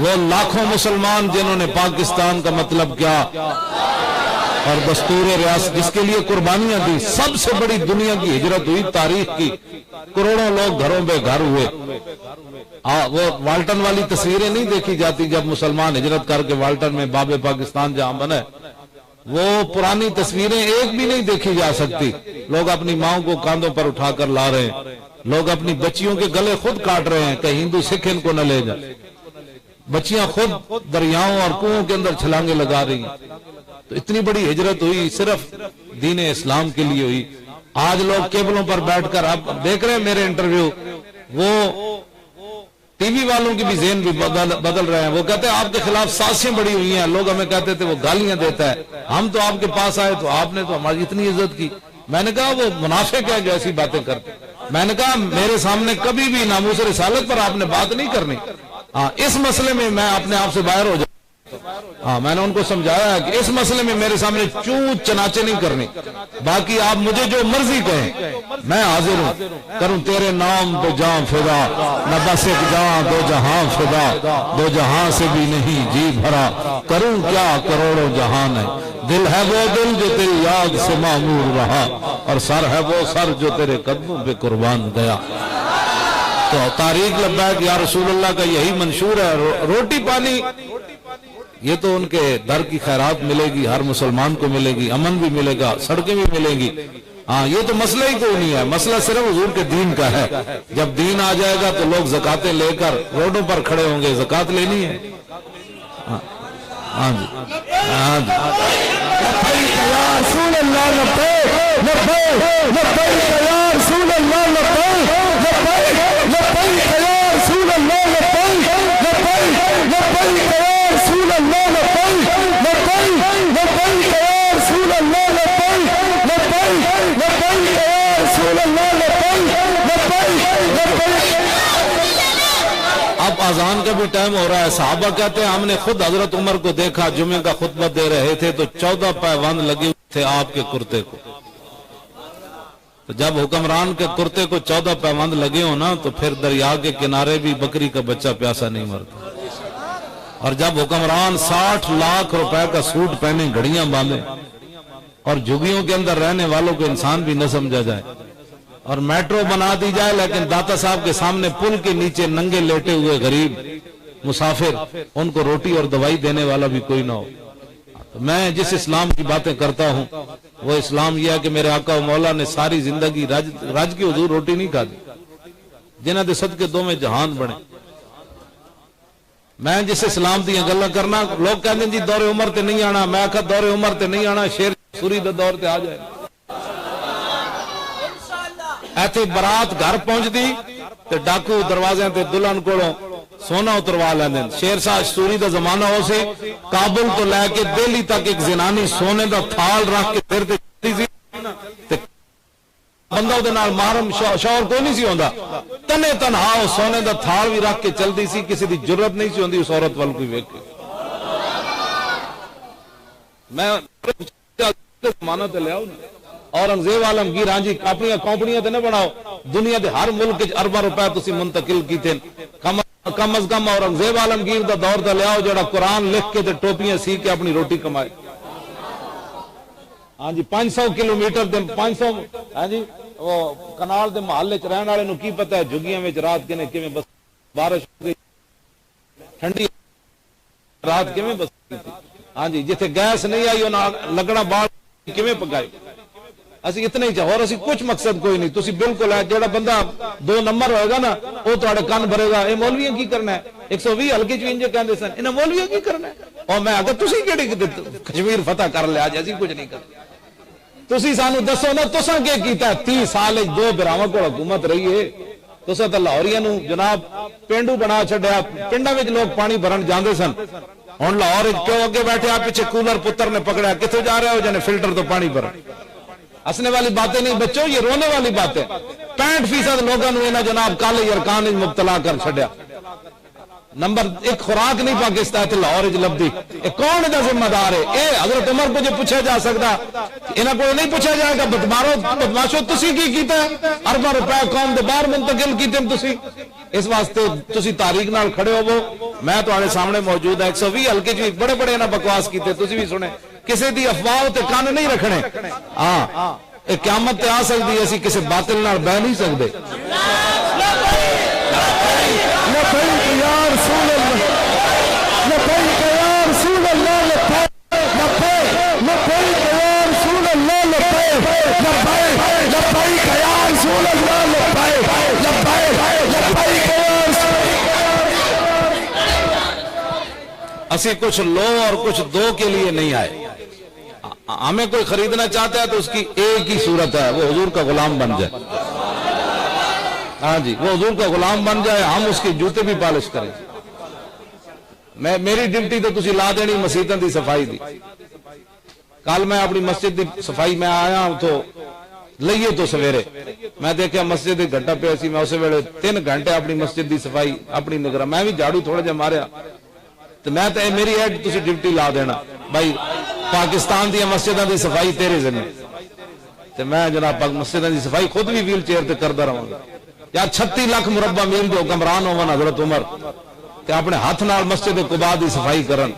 وہ لاکھوں مسلمان جنہوں نے پاکستان کا مطلب کیا اور دستور ریاست جس کے لیے قربانیاں دی، سب سے بڑی دنیا کی ہجرت ہوئی تاریخ کی، کروڑوں لوگ گھروں بے گھر ہوئے۔ وہ والٹن والی تصویریں نہیں دیکھی جاتی جب مسلمان ہجرت کر کے والٹن میں باب پاکستان جہاں بنے، وہ پرانی تصویریں ایک بھی نہیں دیکھی جا سکتی۔ لوگ اپنی ماؤں کو کاندھوں پر اٹھا کر لا رہے ہیں، لوگ اپنی بچیوں کے گلے خود کاٹ رہے ہیں کہ ہندو سکھ ان کو نہ لے جائے، بچیاں خود دریاؤں اور کنووں کے اندر چھلانگے لگا رہی ہیں۔ تو اتنی بڑی ہجرت ہوئی صرف دین اسلام کے لیے ہوئی۔ آج لوگ کیبلوں پر بیٹھ کر آپ دیکھ رہے ہیں میرے انٹرویو، وہ ٹی وی والوں کی بھی ذہن بھی بدل رہے ہیں، وہ کہتے ہیں آپ کے خلاف سازشیں بڑی ہوئی ہیں، لوگ ہمیں کہتے تھے وہ گالیاں دیتا ہے، ہم تو آپ کے پاس آئے تو آپ نے تو ہماری اتنی عزت کی۔ میں نے کہا وہ منافق ہے جو ایسی باتیں کرتے، میں نے کہا میرے سامنے کبھی بھی ناموس رسالت پر آپ نے بات نہیں کرنی، اس مسئلے میں میں اپنے آپ سے باہر ہو جاؤں۔ میں نے ان کو سمجھایا ہے کہ اس مسئلے میں میرے سامنے چونچ چناچے نہیں کرنے، باقی آپ مجھے جو مرضی کہیں میں حاضر ہوں، کروں تیرے نام تو جان فدا، نہ بس ایک جان دو جہاں فدا، دو جہاں سے بھی نہیں جی بھرا، کروں کیا کروڑوں جہان ہے، دل ہے وہ دل جو تیری یاد سے معمور رہا، اور سر ہے وہ سر جو تیرے قدموں پہ قربان گیا۔ تو تاریخ لبیک یا رسول اللہ کا یہی منشور ہے، روٹی پانی یہ تو ان کے در کی خیرات ملے گی، ہر مسلمان کو ملے گی، امن بھی ملے گا، سڑکیں بھی ملیں گی، یہ تو مسئلہ ہی کوئی نہیں ہے، مسئلہ صرف حضور کے دین کا ہے۔ جب دین آ جائے گا تو لوگ زکاتیں لے کر روڈوں پر کھڑے ہوں گے، زکات لینی ہے۔ ہاں جی ہاں جی، لبیک یا رسول اللہ لبیک، لبیک لبیک یا رسول اللہ لبیک، لبیک لبیک یا رسول اللہ لبیک، لبیک لبیک یا رسول اللہ لبیک، لبیک لبیک یا رسول اللہ لبیک، لبیک لبیک یا رسول اللہ لبیک، لبیک لبیک۔ اب اذان کا بھی ٹائم ہو رہا ہے۔ صحابہ کہتے ہیں ہم نے خود حضرت عمر کو دیکھا جمعے کا خطبہ دے رہے تھے تو 14 پیوند لگے ہوئے تھے آپ کے کرتے کو، تو جب حکمران کے کرتے کو 14 پیوند لگے ہو نا تو پھر دریا کے کنارے بھی بکری کا بچہ پیاسا نہیں مرتا۔ اور جب حکمران 60 لاکھ روپے کا سوٹ پہنے، گھڑیاں باندھے، اور جھگیوں کے اندر رہنے والوں کو انسان بھی نہ سمجھا جائے، اور میٹرو بنا دی جائے لیکن داتا صاحب کے سامنے پل کے نیچے ننگے لیٹے ہوئے غریب مسافر، ان کو روٹی اور دوائی دینے والا بھی کوئی نہ ہو۔ تو میں جس اسلام کی باتیں کرتا ہوں وہ اسلام یہ ہے کہ میرے آقا و مولا نے ساری زندگی راج کی حضور روٹی نہیں کھا دی، جنہ دے صدقے دو میں جہان بڑے۔ میں جس اسلام دیا گلا کرنا، لوگ کہتے ہیں جی دور عمر تے نہیں آنا، میں آخا دور عمر تے نہیں آنا، شیر سوری دا دور تے آ جائے۔ ایتھے برات گھر پہنچ دی تے ڈاکو دروازے تے دلہن کولوں سونا اتروا لیندے۔ شیر شاہ سوری دا زمانہ ہو سے کابل تو لے کے دہلی تک ایک زنانی سونے دا تھال رکھ کے پھر تے بندہ دے نال محرم شوہر کوئی نہیں سی ہوندا، تنے تنہا او سونے دا تھال بھی رکھ کے چلدی سی، کسی دی جرت نہیں سی ہوندی اس عورت وال کوئی ویکھ کے۔ میں زمانہ تے لے آؤ نا، اورنگزیب عالمگیر ہاں جی اپنی کمپنیاں تے نہ بناؤ، دنیا دے ہر ملک وچ ارباں روپے تسی منتقل کیتے، کم از کم اورنگزیب عالمگیر دا دور تے لے آؤ جڑا قرآن لکھ کے تے ٹوپیاں سی کے اپنی روٹی کمائے۔ ہاں جی 500 کلومیٹر دے 500 ہاں جی وہ کنال دے محلے چ رہن والے نو کی پتہ ہے جھگیاں وچ رات کنے کیویں بس بارش ہو گئی ٹھنڈی رات کیویں بستی تھی. ہاں جی جتھے گیس نہیں آئی انہاں لگنا بال کیویں پکائی. اسی اتنا ہی چاہو اور اسی کچھ مقصد کوئی نہیں. تسی بالکل ہے جیڑا بندہ 2 نمبر ہوئے گا نا وہ تہاڈے کن بھرے گا. اے مولویاں کی کرنا ہے 120 ہلکے چ انج کہندے سن انہاں مولویاں کی کرنا ہے. اور میں اگر تسی کیڑی کشمیر فتح کر لیا جی اسی کچھ نہیں کرتے. تسی سانو دسو نا تساں کی کیتا ہے 30 سال 2 براواں کو حکومت رہی ہے. تساں تے لاہوریاں نو جناب پینڈو بنا چھڈیا. پنڈاں وچ لوگ پانی بھرن جاندے سن. ہن لاہور کیوں اگے بیٹھے آپ پیچھے کولر پتر نے پکڑا کتنے جا رہے ہو جانے فلٹر تو پانی بھرن. ہسنے والی باتیں نہیں بچوں یہ رونے والی باتیں. 65% لوگوں نے انہاں جناب کالے یرکان مبتلا کر چھڈیا. نمبر 1 خوراک نہیں پاکستان تے لاہور وچ لبدی. اے کون دا ذمہ دار ہے؟ اے حضرت عمر کو جو پوچھا جا سکدا انہاں کو نہیں پوچھا جائے گا بدماشو تسی کی کیتا ہے؟ ارباں روپے قوم دے باہر منتقل کیتے تسی. اس واسطے تسی تاریخ نال کھڑے ہوو. میں تہاڈے سامنے موجود ہے. 120 ہلکے چ بڑے بڑے انہاں بکواس کیتے تسی بھی سنے. کسی دی افواہ تے کان نہیں رکھنے. ہاں اے قیامت تے آ سکدی اسی کسی باطل نال بہ نہیں سکدے. لبیک یا رسول اللہ لبیک یا رسول اللہ لبیک لبیک یا رسول اللہ لبیک لبیک لبیک یا رسول اللہ لبیک لبیک لبیک یا رسول اسی کچھ لو اور کچھ دو کے لیے نہیں آئے. ہمیں کوئی خریدنا چاہتا ہے تو اس کی ایک ہی صورت ہے وہ حضور کا غلام بن جائے. ہاں جی وہ حضور کا غلام بن جائے. ہم اس کے جوتے بھی پالش کریں. میری ڈیوٹی تو تسی لا دینی مسجداں دی صفائی دی. کل میں اپنی مسجد دی صفائی میں آیا ہوں تو لئیے تو سویرے میں دیکھا مسجد دی گھنٹہ پہ سی. میں اسے ویلے 3 گھنٹے اپنی مسجد دی صفائی اپنی نگراں میں بھی جھاڑو تھوڑا جہا ماریا تو میں تے میری ایڈ تسی ڈیوٹی لا دینا بھائی پاکستان دی مسجداں دی صفائی تیرے ذمہ. تے میں جناب مسجداں دی صفائی خود بھی ویل چیئر تے کردا رہاں گا. یا 36 لاکھ مربع میل دے حکمران ہون حضرت عمر تے اپنے ہاتھ نال مسجد قباء دی صفائی کرن.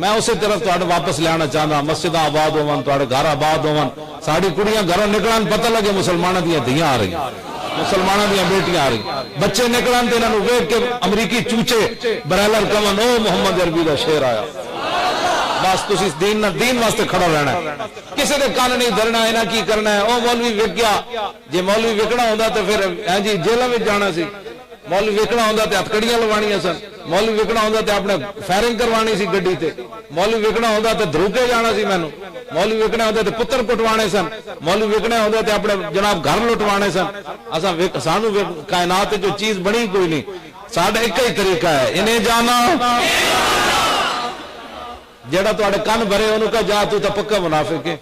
میں اسی طرف تہاڈے واپس لینا چاہندا. مسجداں آباد ہون تہاڈے گھر آباد ہون. ساڈی کڑیاں گھروں نکلن پتہ لگے مسلماناں دیاں دھیاں آ رہی مسلماناں دیاں بیٹیاں آ رہی. بچے نکلن تے انہاں نوں ویکھ کے امریکی چوچے برائلر کمن او محمد عربی دا شعر آیا. بس تسی دین واسطے کھڑا رہنا ہے. کسی دے کان نہیں دھرنا. انہاں کی کرنا ہے او مولوی وک گیا. جے مولوی وکنا ہوندا تے پھر ہاں جی جیلاں وچ جانا سی. مولوی وکنا ہوندا تے ہتھکڑیاں لوانیاں سن. مولوی وکنا ہوندا تے اپنے فائرنگ کروانی سی گڈی تے. مولوی وکنا ہوندا تے دھروکے جانا سی مینوں. مولوی وکنا ہوندا تے پتر کٹوانے سن. مولوی وکنا ہوندا تے اپنے جناب گھر لٹوانے سن. اساں سانو کائنات جو چیز بنی کوئی نہیں. ساڈا ایک ہی طریقہ ہے انہیں جانا جیڑا تواڈے کن بھرے انہوں کا جا تو پکا منافق ہے.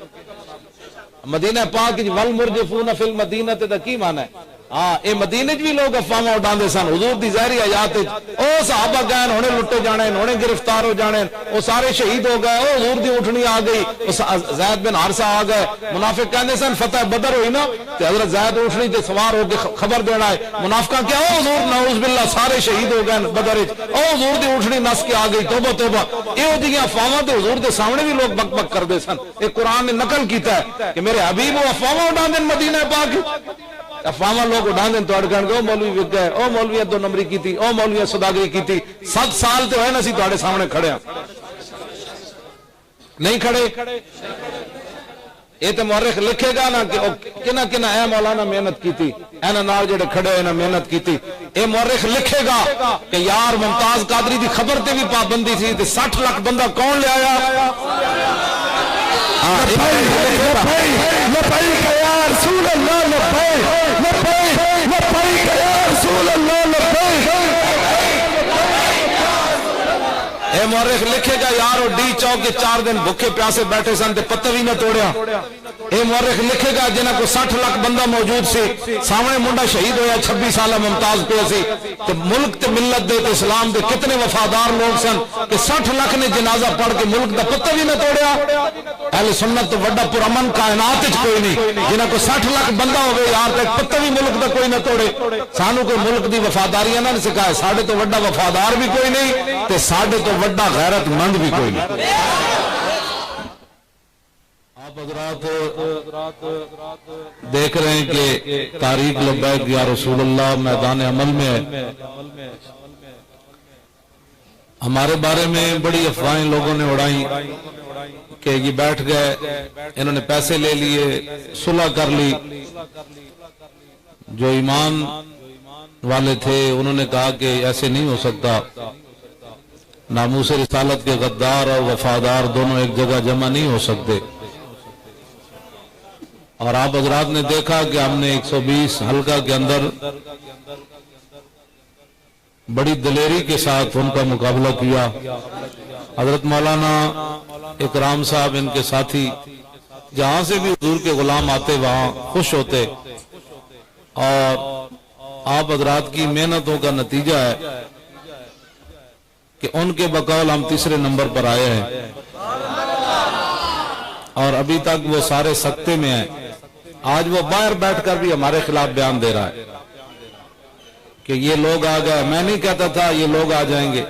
مدینہ پاک والمرجفون فی المدینہ تے کی معنی ہے؟ ہاں اے مدینے بھی لوگ افواہ اڈاندے سن. حضور دی ظاہری حیات او صحابہ گئے ہونے لٹے جانے ہونے گرفتار ہو جانے او سارے شہید ہو گئے. او حضور دی اٹھنی آ گئی. زید بن حارثہ آ گئے. منافق کہندے سن فتح بدر ہوئی نا تے حضرت زید اٹھنی تے سوار ہو کے خبر دینا ہے. منافقاں کیا او حضور نعوذ باللہ سارے شہید ہو گئے بدر وچ. او حضور دی اٹھنی نس کے آ گئی. توبہ توبہ. ایہو جیاں افواہاں تے حضور دے سامنے بھی لوگ بک بک کردے سن. اے قرآن نے نقل کیتا ہے کہ میرے حبیب او افواہ اڈاندے مدینہ پاک. افواہ لوگ اڈاندے تواڈے کہن گے او مولوی وک گئے. او مولویاں 2 نمبری کیتی. او مولویاں سوداگری کیتی. 7 سال تے ہوئے نا اسی تواڈے سامنے کھڑے ہاں. نہیں کھڑے یہ تو مورخ لکھے گا نا کہ کنہ کنہ اے مولانا محنت کیتی. اینا نال جڑے کھڑے ہوئے نا محنت کیتی. اے مورخ لکھے گا کہ یار ممتاز قادری دی خبر تے بھی پابندی تھی تے 60 لاکھ بندہ کون لے آیا. لبیک یا رسول اللہ لبیک لبیک لبیک یا رسول اللہ لبیک. اے مورخ لکھے گا یارو ڈی چوک کے 4 دن بھوکے پیاسے بیٹھے سن تے پتہ بھی نہ توڑیا. اے مورخ لکھے گا جنہاں کو 60 لاکھ بندہ موجود سی. سامنے منڈا شہید ہویا 26 سالہ ممتاز پہ سی. تے ملک تے ملت دے تے اسلام دے کتنے وفادار لوگ سن کہ 60 لاکھ نے جنازہ پڑھ کے ملک دا پتہ بھی نہ توڑیا. اہل سنت تو وڈا پرامن کائنات وچ کوئی نہیں جنہاں کو 60 لاکھ بندہ ہوئے یار تے پتہ بھی ملک دا کوئی نہ توڑے. سانو کوئی ملک دی وفاداریاں نہ سکھائے. ساڈے تو وڈا وفادار بھی کوئی نہیں تے ساڈے تو وڈا غیرت مند بھی کوئی نہیں. آپ حضرات دیکھ رہے ہیں کہ تاریخ لبیک یا رسول اللہ میدان عمل میں ہے. ہمارے بارے میں بڑی افواہیں لوگوں نے اڑائی کہ یہ بیٹھ گئے، انہوں نے پیسے لے لیے، صلح کر لی۔ جو ایمان والے تھے انہوں نے کہا کہ ایسے نہیں ہو سکتا، ناموس رسالت کے غدار اور وفادار دونوں ایک جگہ جمع نہیں ہو سکتے۔ اور آپ حضرات نے دیکھا کہ ہم نے 120 حلقہ کے اندر بڑی دلیری کے ساتھ ان کا مقابلہ کیا۔ حضرت مولانا اکرام صاحب ان کے ساتھی جہاں سے بھی حضور کے غلام آتے وہاں خوش ہوتے، اور آپ حضرات کی محنتوں کا نتیجہ ہے کہ ان کے بقول ہم تیسرے نمبر پر آئے ہیں، اور ابھی تک وہ سارے سکتے میں ہیں۔ آج وہ باہر بیٹھ کر بھی ہمارے خلاف بیان دے رہا ہے کہ یہ لوگ آ گئے۔ میں نہیں کہتا تھا یہ لوگ آ جائیں گے،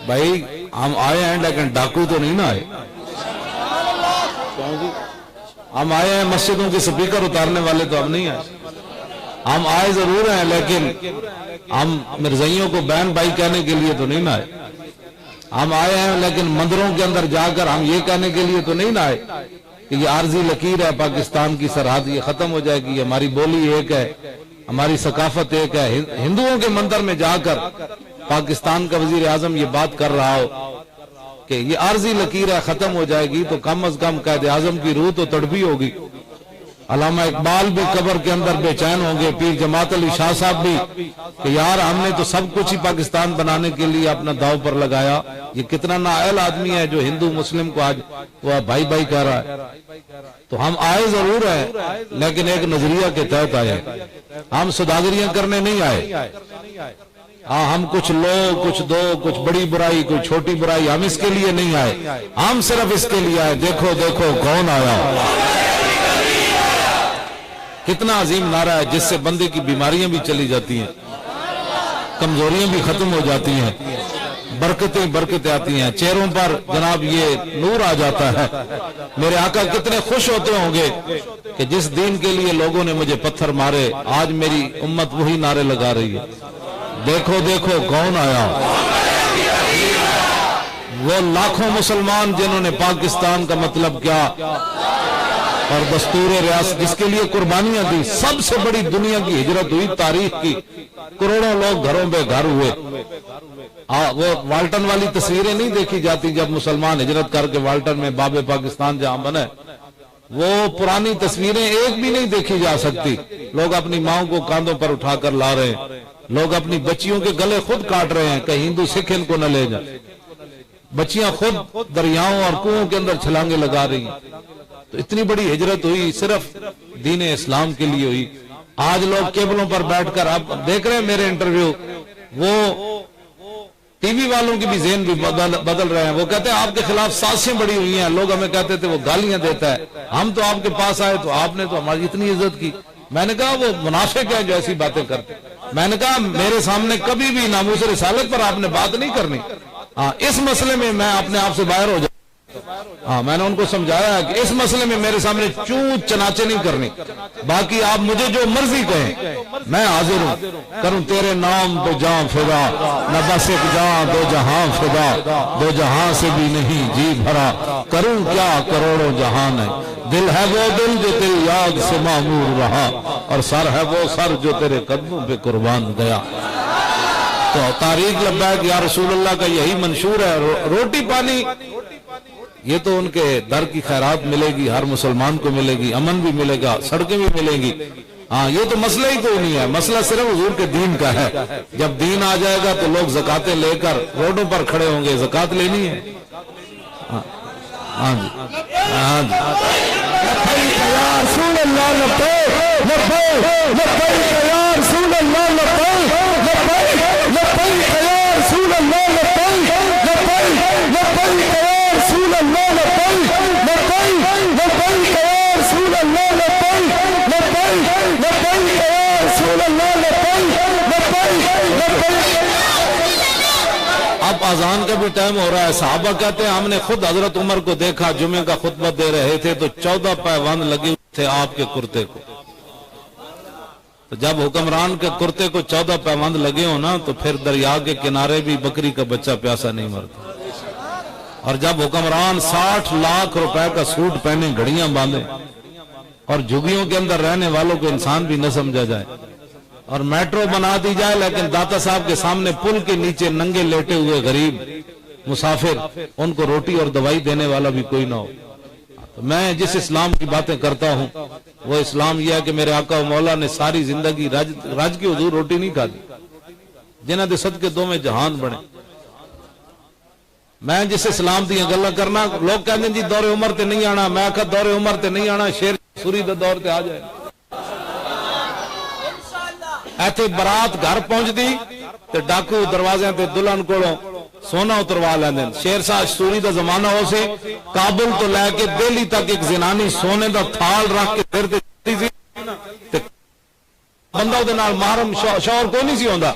بھائی ہم آئے ہیں لیکن ڈاکو تو نہیں نہ آئے۔ ہم آئے ہیں مسجدوں کے سپیکر اتارنے والے تو ہم نہیں آئے۔ ہم آئے ضرور ہیں لیکن ہم مرزائیوں کو بہن بھائی کہنے کے لیے تو نہیں نہ آئے۔ ہم آئے ہیں لیکن مندروں کے اندر جا کر ہم یہ کہنے کے لیے تو نہیں نہ آئے کہ یہ عارضی لکیر ہے، پاکستان کی سرحد یہ ختم ہو جائے گی، ہماری بولی ایک ہے، ہماری ثقافت ایک ہے۔ ہندوؤں کے مندر میں جا کر پاکستان کا وزیر اعظم یہ بات کر رہا ہو کہ یہ عارضی لکیر ہے، ختم ہو جائے گی، تو کم از کم قائد اعظم کی روح تو تڑپی ہوگی۔ علامہ اقبال بھی قبر کے اندر بے چین ہوں گے، پیر جماعت علی شاہ صاحب بھی، کہ یار ہم نے تو سب کچھ ہی پاکستان بنانے کے لیے اپنا داؤ پر لگایا۔ یہ کتنا نااہل آدمی ہے جو ہندو مسلم کو آج وہ بھائی بھائی کہہ رہا ہے۔ تو ہم آئے ضرور ہیں لیکن ایک نظریہ کے تحت آئے، ہم سوداگریاں کرنے نہیں آئے۔ ہاں ہم کچھ لو کچھ دو، کچھ بڑی برائی کوئی چھوٹی برائی، ہم اس کے لیے نہیں آئے، ہم صرف اس کے لیے آئے دیکھو دیکھو کون آیا۔ کتنا عظیم نعرہ ہے جس سے بندے کی بیماریاں بھی چلی جاتی ہیں، کمزوریاں بھی ختم ہو جاتی ہیں، برکتیں آتی ہیں، چہروں پر جناب یہ نور آ جاتا ہے۔ میرے آقا کتنے خوش ہوتے ہوں گے کہ جس دین کے لیے لوگوں نے مجھے پتھر مارے آج میری امت وہی نعرے لگا رہی ہے، دیکھو دیکھو کون آیا۔ وہ لاکھوں مسلمان جنہوں نے پاکستان کا مطلب کیا اور دستور ریاست جس کے لیے قربانیاں دی، سب سے بڑی دنیا کی ہجرت ہوئی تاریخ کی، کروڑوں لوگ گھروں بے گھر ہوئے۔ وہ والٹن والی تصویریں نہیں دیکھی جاتی جب مسلمان ہجرت کر کے والٹن میں باب پاکستان جہاں بنے، وہ پرانی تصویریں ایک بھی نہیں دیکھی جا سکتی۔ لوگ اپنی ماؤں کو کاندھوں پر اٹھا کر لا رہے ہیں، لوگ اپنی بچیوں کے گلے خود کاٹ رہے ہیں کہ ہندو سکھ ان کو نہ لے جائے، بچیاں خود دریاؤں اور کنووں کے اندر چھلانگیں لگا رہی ہیں۔ تو اتنی بڑی ہجرت ہوئی صرف دین اسلام کے لیے ہوئی۔ آج لوگ کیبلوں پر بیٹھ کر اب دیکھ رہے ہیں میرے انٹرویو، وہ ٹی وی والوں کی بھی ذہن بھی بدل رہے ہیں، وہ کہتے ہیں آپ کے خلاف سازشیں بڑی ہوئی ہیں، لوگ ہمیں کہتے تھے وہ گالیاں دیتا ہے، ہم تو آپ کے پاس آئے تو آپ نے تو ہماری اتنی عزت کی۔ میں نے کہا وہ منافق ہے جو ایسی باتیں کرتے۔ میں نے کہا میرے سامنے کبھی بھی ناموس رسالت پر آپ نے بات نہیں کرنی، ہاں اس مسئلے میں میں اپنے آپ سے باہر ہو جاؤں۔ ہاں میں نے ان کو سمجھایا کہ اس مسئلے میں میرے سامنے چونچ چناچے نہیں کرنی، باقی آپ مجھے جو مرضی کہیں میں حاضر ہوں، کروں تیرے نام تو جاں فدا، نہ بس ایک جاں دو جہاں فدا، دو جہاں سے بھی نہیں جی بھرا، کروں کیا کروڑوں جہان ہے، دل ہے وہ دل جو تیری یاد سے معمور رہا، اور سر ہے وہ سر جو تیرے قدموں پہ قربان گیا۔ تو تاریخ لبیک یا رسول اللہ کا یہی منشور ہے۔ روٹی پانی یہ تو ان کے در کی خیرات ملے گی، ہر مسلمان کو ملے گی، امن بھی ملے گا، سڑکیں بھی ملیں گی۔ ہاں یہ تو مسئلہ ہی کوئی نہیں ہے، مسئلہ صرف حضور کے دین کا ہے۔ جب دین آ جائے گا تو لوگ زکاتیں لے کر روڈوں پر کھڑے ہوں گے، زکات لینی ہے۔ ہاں جی ہاں جی لبیک یا رسول اللہ لبیک، لبیک لبیک یا رسول اللہ لبیک، لبیک لبیک یا رسول اللہ لبیک، لبیک لبیک یا رسول اللہ لبیک، لبیک لبیک یا رسول اللہ لبیک، لبیک لبیک یا رسول اللہ لبیک، لبیک لبیک۔ اب اذان کا بھی ٹائم ہو رہا ہے۔ صحابہ کہتے ہیں ہم نے خود حضرت عمر کو دیکھا جمعے کا خطبہ دے رہے تھے تو 14 پیوند لگے تھے آپ کے کرتے کو۔ تو جب حکمران کے کرتے کو 14 پیوند لگے ہو نا تو پھر دریا کے کنارے بھی بکری کا بچہ پیاسا نہیں مرتا. اور جب حکمران 60 لاکھ روپے کا سوٹ پہنے گھڑیاں باندھے اور جھگیوں کے اندر رہنے والوں کو انسان بھی نہ سمجھا جائے اور میٹرو بنا دی جائے لیکن داتا صاحب کے سامنے پل کے نیچے ننگے لیٹے ہوئے غریب مسافر ان کو روٹی اور دوائی دینے والا بھی کوئی نہ ہو. تو میں جس اسلام کی باتیں کرتا ہوں وہ اسلام یہ ہے کہ میرے آقا و مولا نے ساری زندگی راج کی حضور روٹی نہیں کھا دی جنہاں دے صدقے دو میں جہان بنے. میں جس اسلام دیا گلا کرنا لوگ کہتے ہیں جی دور عمر تے نہیں آنا, میں آخا دور عمر تے نہیں آنا, شیر سوری دے دور تے آ جائے. ایتھے برات گھر پہنچ دی تے ڈاکو دروازے تے دلہن کولوں سونا اتروا لیندے. شیر شاہ سوری دا زمانہ ہو سی کابل تو لے کے دہلی تک ایک زنانی سونے دا تھال رکھ کے پھر تے سی بندہ دے نال محرم شوہر کوئی نہیں سی ہوندا,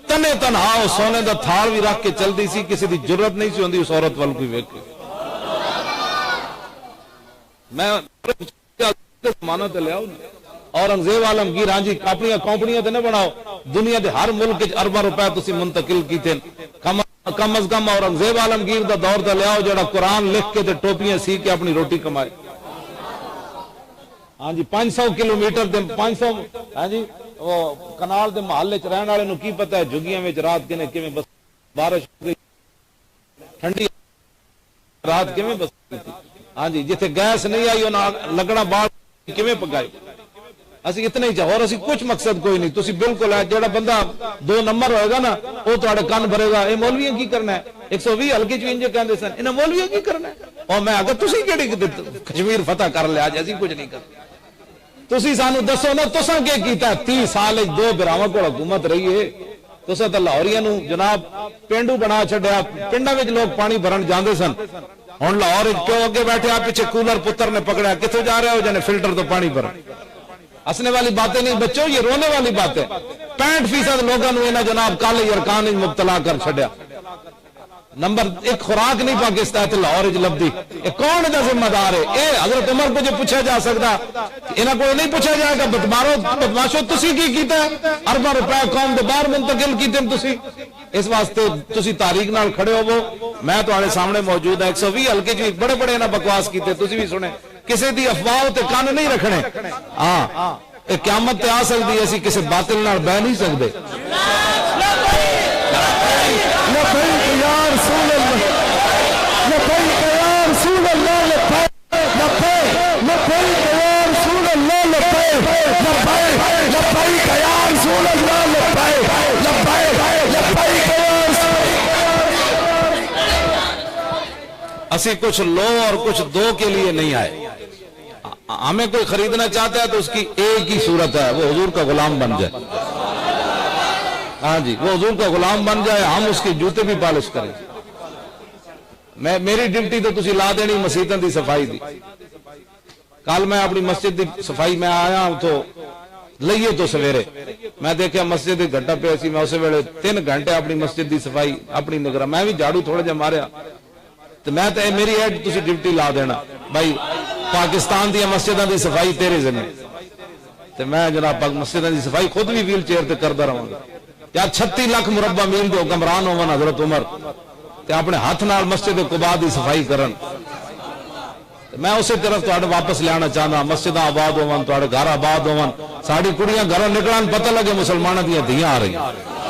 تنے تنہا سونے دا تھال بھی رکھ کے چلدی سی, کسی دی جرت نہیں سی ہوندی اس عورت وال کوئی ویکھ کے. میں زمانہ تے لے آؤ اورنگزیب عالمگیر ہاں جی اپنی کمپنیاں تے نہ بناؤ, دنیا دے ہر ملک وچ ارباں روپے تسی منتقل کیتے, کم از کم اورنگزیب عالمگیر دا دور تے لے آؤ جڑا قرآن لکھ کے تے ٹوپیاں سی کے اپنی روٹی کمائے. ہاں جی 500 کلومیٹر دے 500 ہاں جی وہ کنال دے محلے چ رہن والے نو کی پتہ ہے جھگیاں وچ رات کنے کیویں بس بارش ہو گئی ٹھنڈی رات کیویں بس تھی. ہاں جی جتھے گیس نہیں آئی انہاں لگڑا بال کیویں پکائی. اسی اتنا ہی چاہو اور اسی کچھ مقصد کوئی نہیں. تسی بالکل ہے جڑا بندہ 2 نمبر ہوئے گا نا وہ تواڈے کان بھرے گا اے مولویاں کی کرنا ہے 120 ہلکے چ انج کہندے سن انہاں مولویاں کی کرنا ہے. اور میں اگر تسی کیڑی کشمیر فتح کر لیا جے اسی کچھ نہیں کرتے. تسی سانو دسو نا تساں کی کیتا ہے 30 سال 2 براواں کول حکومت رہی ہے. تساں تے لاہوریاں نو جناب پینڈو بنا چھڈیا, پنڈاں وچ لوگ پانی بھرن جاندے سن. ہن لاہور کیوں اگے بیٹھے آپ پیچھے کولر پتر نے پکڑیا کتھوں جا رہے ہو جنے فلٹر تو پانی بھرن. ہنسنے والی باتیں نہیں بچوں, یہ رونے والی بات ہے. 65% لوگوں نے انہاں جناب کالے ارکان وچ مبتلا کر چھڈیا. نمبر 1 خوراک نہیں پاکستان تے لاہور وچ لبدی. اے کون دا ذمہ دار ہے؟ اے حضرت عمر کو جو پوچھا جا سکدا, انہاں کو نہیں پوچھا جائے گا بدماشو تسی کی کیتا ہے؟ ارباں روپے قوم دے باہر منتقل کیتے تسی. اس واسطے تسی تاریخ نال کھڑے ہوو. میں تواڈے سامنے موجود ہاں 120 ہلکے چ بڑے بڑے انہاں بکواس کیتے تسی بھی سنے. کسی دی افواہ تے کان نہیں رکھنے. ہاں اے قیامت تے آ سکدی, اسی کسی باطل نال بہ نہیں سکدے. لبیک یا رسول اللہ, لبیک یا رسول اللہ, لبیک لبیک یا رسول اللہ, لبیک لبیک لبیک یا رسول اللہ, لبیک لبیک لبیک یا رسول اللہ. اسی کچھ لو اور کچھ دو کے لیے نہیں آئے. ہمیں کوئی خریدنا چاہتا ہے تو اس کی ایک ہی صورت ہے, وہ حضور کا غلام بن جائے. ہاں جی وہ حضور کا غلام بن جائے, ہم اس کے جوتے بھی پالش کریں. میری ڈیوٹی تو تسی لا دینی مسجداں دی صفائی دی. کل میں اپنی مسجد دی صفائی میں آیا تو لئیے تو سویرے میں دیکھا مسجد دی گھنٹہ پہ سی. میں اسے ویلے 3 گھنٹے اپنی مسجد دی صفائی اپنی نگراں, میں بھی جھاڑو تھوڑا جہا ماریا تو میں تے میری ایڈ تسی ڈیوٹی لا دینا بھائی پاکستان دی مسجداں دی صفائی تیرے ذمہ. تے میں جناب مسجداں دی صفائی خود بھی ویل چیئر تے کردا رہاں گا. یار 36 لاکھ مربع میل دے حکمران ہون حضرت عمر تے اپنے ہاتھ نال مسجد قباء دی صفائی کرن. میں اسی طرف تواڈے واپس لیانا چاہنا. مسجداں آباد ہون, تواڈے گھر آباد ہون, ساڈی کڑیاں گھروں نکلن پتہ لگے مسلماناں دیاں دھیاں آ رہی,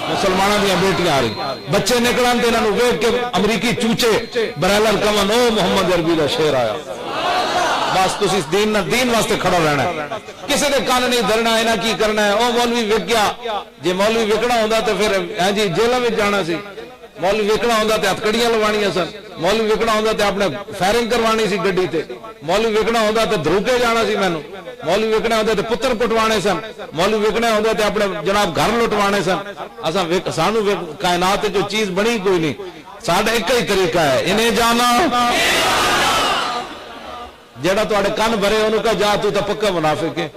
مسلماناں دیاں بیٹیاں آ رہی. بچے نکلن تے انہاں نوں ویکھ کے امریکی چوچے برائلر کمن او محمد عربی دا شعر آیا. بس تسی دین واسطے کھڑا رہنا ہے, کسی دے کان نہیں دھرنا. انہاں کی کرنا ہے؟ او مولوی وک گیا, جے مولوی وکنا ہوندا تے پھر ہاں جی جیلاں وچ جانا سی. مولوی وکنا ہوندا تے ہتھکڑیاں لوانیاں سن. مولوی وکنا ہوندا تے اپنے فائرنگ کروانی سی گڈی تے. مولوی وکنا ہوندا تے دھروکے جانا سی مینوں. مولوی وکنا ہوندا تے پتر پٹوانے سن. مولوی وکنا ہوندا تے اپنے جناب گھر لٹوانے سن. اساں سانو کائنات جو چیز بنی کوئی نہیں, ساڈا ایک ہی طریقہ ہے انہیں جانا. جیڑا تواڈے کان بھرے انہوں کا جا تو پکا منافق ہے.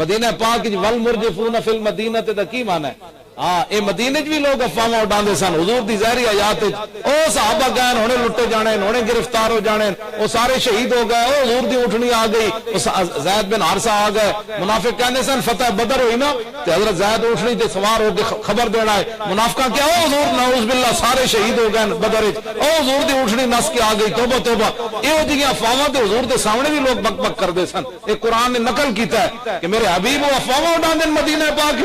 مدینہ پاک ول مرجفون فی المدینہ تے دا کی معنی ہے؟ ہاں یہ مدینے بھی لوگ افواہ اڈاندے سن حضور دی ظاہری حیات او صحابہ گئے ہونے لٹے جانے ہونے گرفتار ہو جانے وہ سارے شہید ہو گئے او حضور دی اٹھنی آ گئی زید بن حارثہ آ گئے منافق کہنے سن فتح بدر ہوئی نا تے حضرت زید اٹھنی تے سوار ہو کے خبر دینا ہے منافقہ کیا او حضور نعوذ باللہ سارے شہید ہو گئے بدر او حضور دی اٹھنی نس کے آ گئی توبہ توبہ یہ جی افواہ تے حضور دے سامنے بھی لوگ بک بک کردے سن یہ قرآن نے نقل کیتا ہے کہ میرے حبیب وہ افواہ اڈاندے مدینہ پاک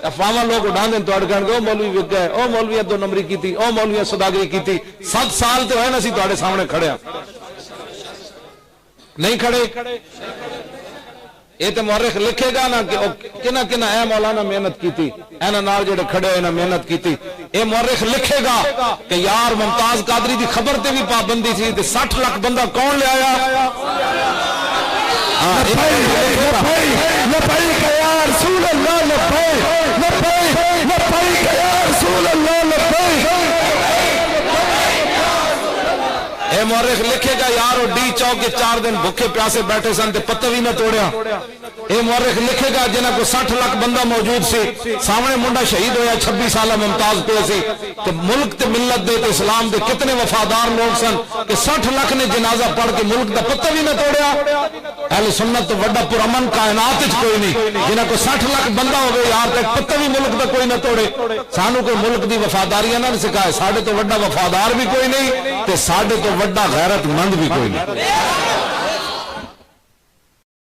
افواہ لوگ اڈان دیں تو اڑکن گے او مولوی وک گئے او مولوی دو نمبری کیتی او مولوی صداگری کیتی 7 سال تو ہے نا سی تواڈے سامنے کھڑے ہیں نہیں کھڑے یہ تو مورخ لکھے گا نا کہ کنا کنا اے مولانا محنت کیتی اینا نال جڑے کھڑے اینا محنت کیتی اے مورخ لکھے گا کہ یار ممتاز قادری دی خبر تے بھی پابندی تھی تے 60 لاکھ بندہ کون لے آیا لبیک یا رسول اللہ لبیک لبیک یا رسول اللہ لبیک اے مورخ لکھے گا یار ڈی چوک کے 4 دن بھوکے پیاسے بیٹھے سن تے پتہ بھی نہ توڑیا اے مورخ لکھے گا جنہاں کو 60 لاکھ بندہ موجود سی سامنے منڈا شہید ہویا 26 سالہ ممتاز پہ سی تے ملک تے ملت دے تے اسلام دے کتنے وفادار لوگ سن کہ 60 لاکھ نے جنازہ پڑھ کے ملک دا پتہ بھی نہ توڑیا اہل سنت تو وڈا پرامن کائنات وچ کوئی نہیں جنہاں کو 60 لاکھ بندہ ہوگے یار تے پتہ بھی ملک دا کوئی نہ توڑے سانو کوئی ملک دی وفاداریاں نہ سکھائے ساڈے تو وڈا وفادار بھی کوئی نہیں تے ساڈے تو وڈا غیرت مند بھی کوئی نہیں